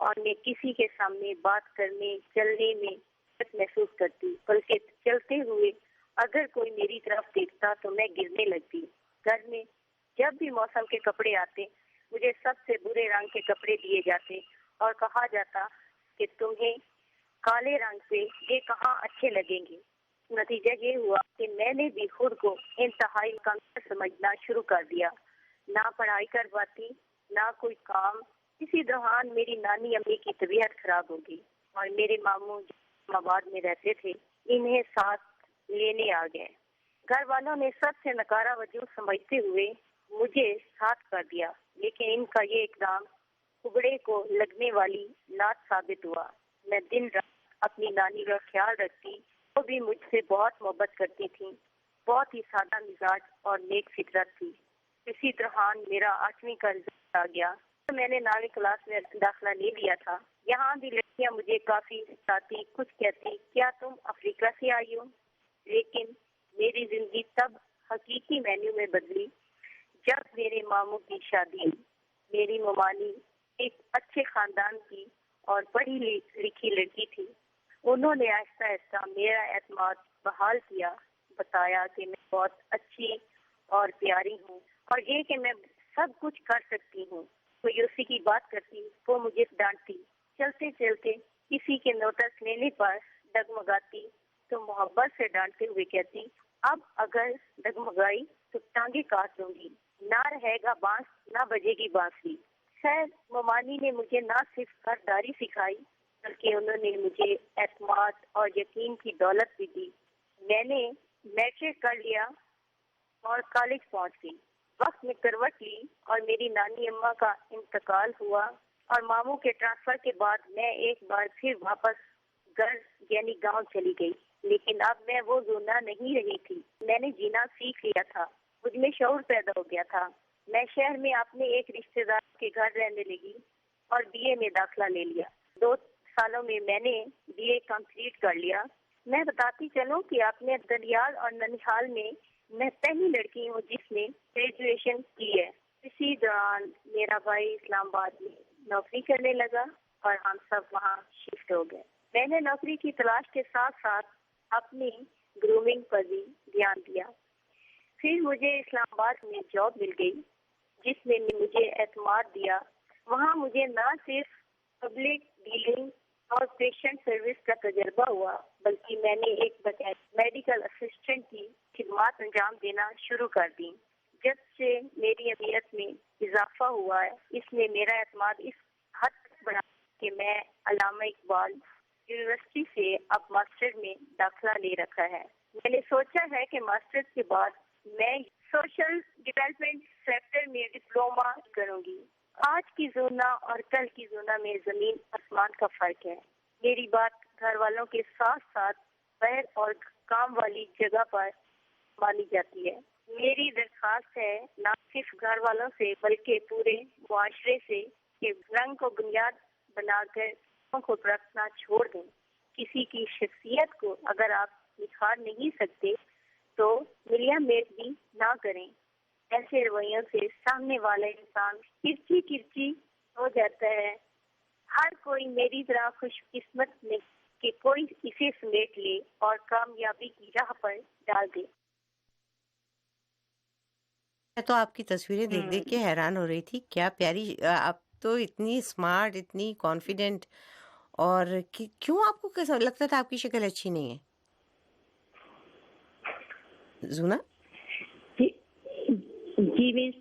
और मैं किसी के सामने बात करने चलने में महसूस करती, बल्कि चलते हुए अगर कोई मेरी तरफ देखता तो मैं गिरने लगती। घर में जब भी मौसम के कपड़े आते मुझे सबसे बुरे रंग के कपड़े दिए जाते और कहा जाता कि तुम्हें काले रंग से ये कहाँ अच्छे लगेंगे। नतीजा ये हुआ कि मैंने भी खुद को इंतहाई कमतर समझना शुरू कर दिया। ना पढ़ाई कर पाती, ना कोई काम। इसी दौरान मेरी नानी अम्मी की तबीयत खराब हो गई और मेरे मामू इस्लामाबाद में रहते थे, इन्हें साथ लेने आ गए। घर वालों ने सबसे नकारा वजूद समझते हुए मुझे साथ कर दिया, लेकिन इनका ये इकदाम कुबड़े को लगने वाली लात साबित हुआ। मैं दिन रात अपनी नानी का ख्याल रखती, वो भी मुझसे बहुत मोहब्बत करती थी। बहुत ही सादा मिजाज और नेक फितरत थी। इसी दौरान मेरा 8वीं का रिजल्ट आ गया तो मैंने 9वीं क्लास में दाखिला ले लिया था। यहाँ भी लड़कियाँ मुझे काफी सताती, कुछ कहती क्या तुम अफ्रीका से आई हो। लेकिन मेरी जिंदगी तब हकीकी मेन्यू में बदली जब मेरे मामू की शादी हुई। मेरी ममानी एक अच्छे खानदान की और पढ़ी लिखी लड़की थी। उन्होंने आहिस्ता आहिस्ता मेरा एतमाद बहाल किया, बताया कि मैं बहुत अच्छी और प्यारी हूँ और ये कि मैं सब कुछ कर सकती हूँ। कोई उसी की बात करती वो मुझे डांटती। चलते चलते किसी के नोटिस लेने पर डगमगाती तो मोहब्बत से डांटते हुए कहती अब अगर डगमगाई तो टांगे काट दूंगी, ना रहेगा बांस ना बजेगी बांसुरी। खैर ममानी ने मुझे ना सिर्फ खरीदारी सिखाई बल्कि उन्होंने मुझे एतमाद और यकीन की दौलत भी दी। मैंने मैट्रिक कर लिया और कॉलेज पहुंच गई। वक्त में करवट ली और मेरी नानी अम्मा का इंतकाल हुआ और मामू के ट्रांसफर के बाद मैं एक बार फिर वापस घर यानी गांव चली गई। लेकिन अब मैं वो जोना नहीं रही थी। मैंने जीना सीख लिया था, मुझ में शऊर पैदा हो गया था। मैं शहर में अपने एक रिश्तेदार के घर रहने लगी और बीए में दाखिला ले लिया। 2 सालों में मैंने बीए कंप्लीट कर लिया। मैं बताती चलूं कि अपने दरियाल और ननिहाल में मैं पहली लड़की हूँ जिसने ग्रेजुएशन की है। इसी दौरान मेरा भाई इस्लामाबाद में नौकरी करने लगा और हम सब वहाँ शिफ्ट हो गए। मैंने नौकरी की तलाश के साथ साथ अपनी ग्रूमिंग पर भी ध्यान दिया। फिर मुझे इस्लामाबाद में जॉब मिल गई जिसने मुझे एतमाद दिया। वहाँ मुझे न सिर्फ पब्लिक डीलिंग और पेशेंट सर्विस का तजर्बा हुआ बल्कि मैंने एक बकायदा मेडिकल असिस्टेंट की खिदमत अंजाम देना शुरू कर दी। जब से मेरी अहमियत में इजाफा हुआ है, इसने मेरा एतमाद इस हद तक बढ़ा कि मैं अल्लामा इकबाल यूनिवर्सिटी से अब मास्टर में दाखिला ले रखा है। मैंने सोचा है कि मास्टर्स के बाद मैं सोशल डेवलपमेंट सेक्टर में डिप्लोमा करूंगी। आज की जोना और कल की जोना में जमीन आसमान का फर्क है। मेरी बात घर वालों के साथ साथ शहर और काम वाली जगह पर मानी जाती है। मेरी दरखास्त है न सिर्फ घर वालों से बल्कि पूरे मुआशरे से कि रंग को बुनियाद बनाकर को रखना छोड़ दें। किसी की शख्सियत को अगर आप निखार नहीं सकते तो मिलिया मेट भी ना करें। ऐसे रवैयों से सामने वाला इंसान किरची हो जाता है। हर कोई मेरी तरह खुशकिस्मत नहीं कि कोई इसे समेट ले और कामयाबी की राह पर डाल दे। मैं तो आपकी तस्वीरें देख देख के हैरान हो रही थी। क्या प्यारी, आप तो इतनी स्मार्ट, इतनी कॉन्फिडेंट। और क्यों आपको कैसा लगता था आपकी शक्ल अच्छी नहीं है जूना? जी मिस,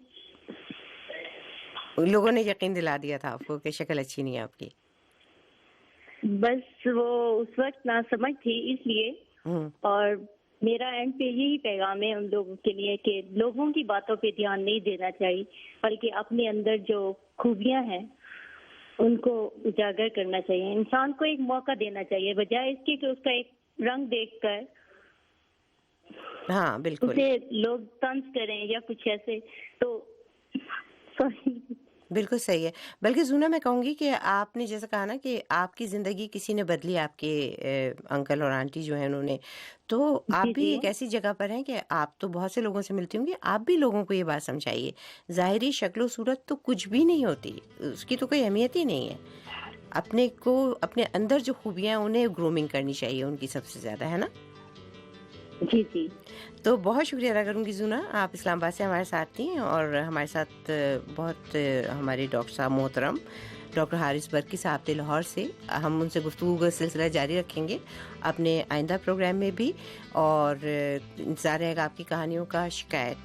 लोगों ने यकीन दिला दिया था आपको कि शक्ल अच्छी नहीं है आपकी? बस वो उस वक्त ना समझ थी इसलिए। और मेरा एंड पे यही पैगाम है उन लोगों के लिए कि लोगों की बातों पे ध्यान नहीं देना चाहिए बल्कि अपने अंदर जो खूबियां हैं उनको उजागर करना चाहिए। इंसान को एक मौका देना चाहिए बजाय इसके कि उसका एक रंग देखकर हाँ बिल्कुल उसे लोग तंज करें या कुछ ऐसे। तो सॉरी बिल्कुल सही है। बल्कि ज़ूना मैं कहूँगी कि आपने जैसा कहा ना कि आपकी ज़िंदगी किसी ने बदली, आपके अंकल और आंटी जो हैं उन्होंने, तो आप जी भी जी एक ऐसी जगह पर हैं कि आप तो बहुत से लोगों से मिलती होंगी, आप भी लोगों को ये बात समझाइए, ज़ाहिरी शक्ल सूरत तो कुछ भी नहीं होती, उसकी तो कोई अहमियत ही नहीं है। अपने को, अपने अंदर जो खूबियाँ हैं उन्हें ग्रूमिंग करनी चाहिए उनकी सबसे ज़्यादा, है ना? जी जी। तो बहुत शुक्रिया अदा करूँगी ज़ूना, आप इस्लामाबाद से हमारे साथ थी और हमारे साथ बहुत हमारे डॉक्टर साहब मोहतरम डॉक्टर हारिस बरकी साहब थे लाहौर से। हम उनसे गुफ्तगू का सिलसिला जारी रखेंगे अपने आइंदा प्रोग्राम में भी, और इंतज़ार रहेगा आपकी कहानियों का। शिकायत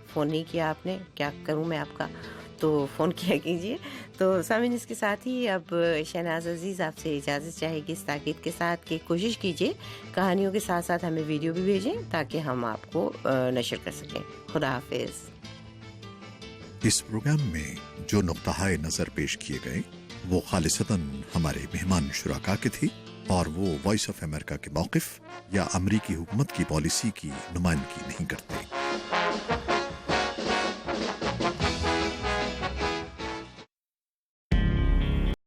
फ़ोन नहीं किया आपने, क्या करूँ मैं आपका, तो फ़ोन किया कीजिए। तो सामिन, इसके साथ ही अब शहनाज अजीज़ आपसे इजाज़त चाहेगी इस ताकीद के साथ कि कोशिश कीजिए कहानियों के साथ साथ हमें वीडियो भी भेजें ताकि हम आपको नशर कर सकें। खुदा हाफिज़। इस प्रोग्राम में जो नुक्ता नज़र पेश किए गए वो खालिसतन हमारे मेहमान शुराका के थे और वो वॉइस ऑफ अमेरिका के मौक़िफ़ या अमरीकी हुकूमत की पॉलिसी की नुमाइंदगी नहीं करते।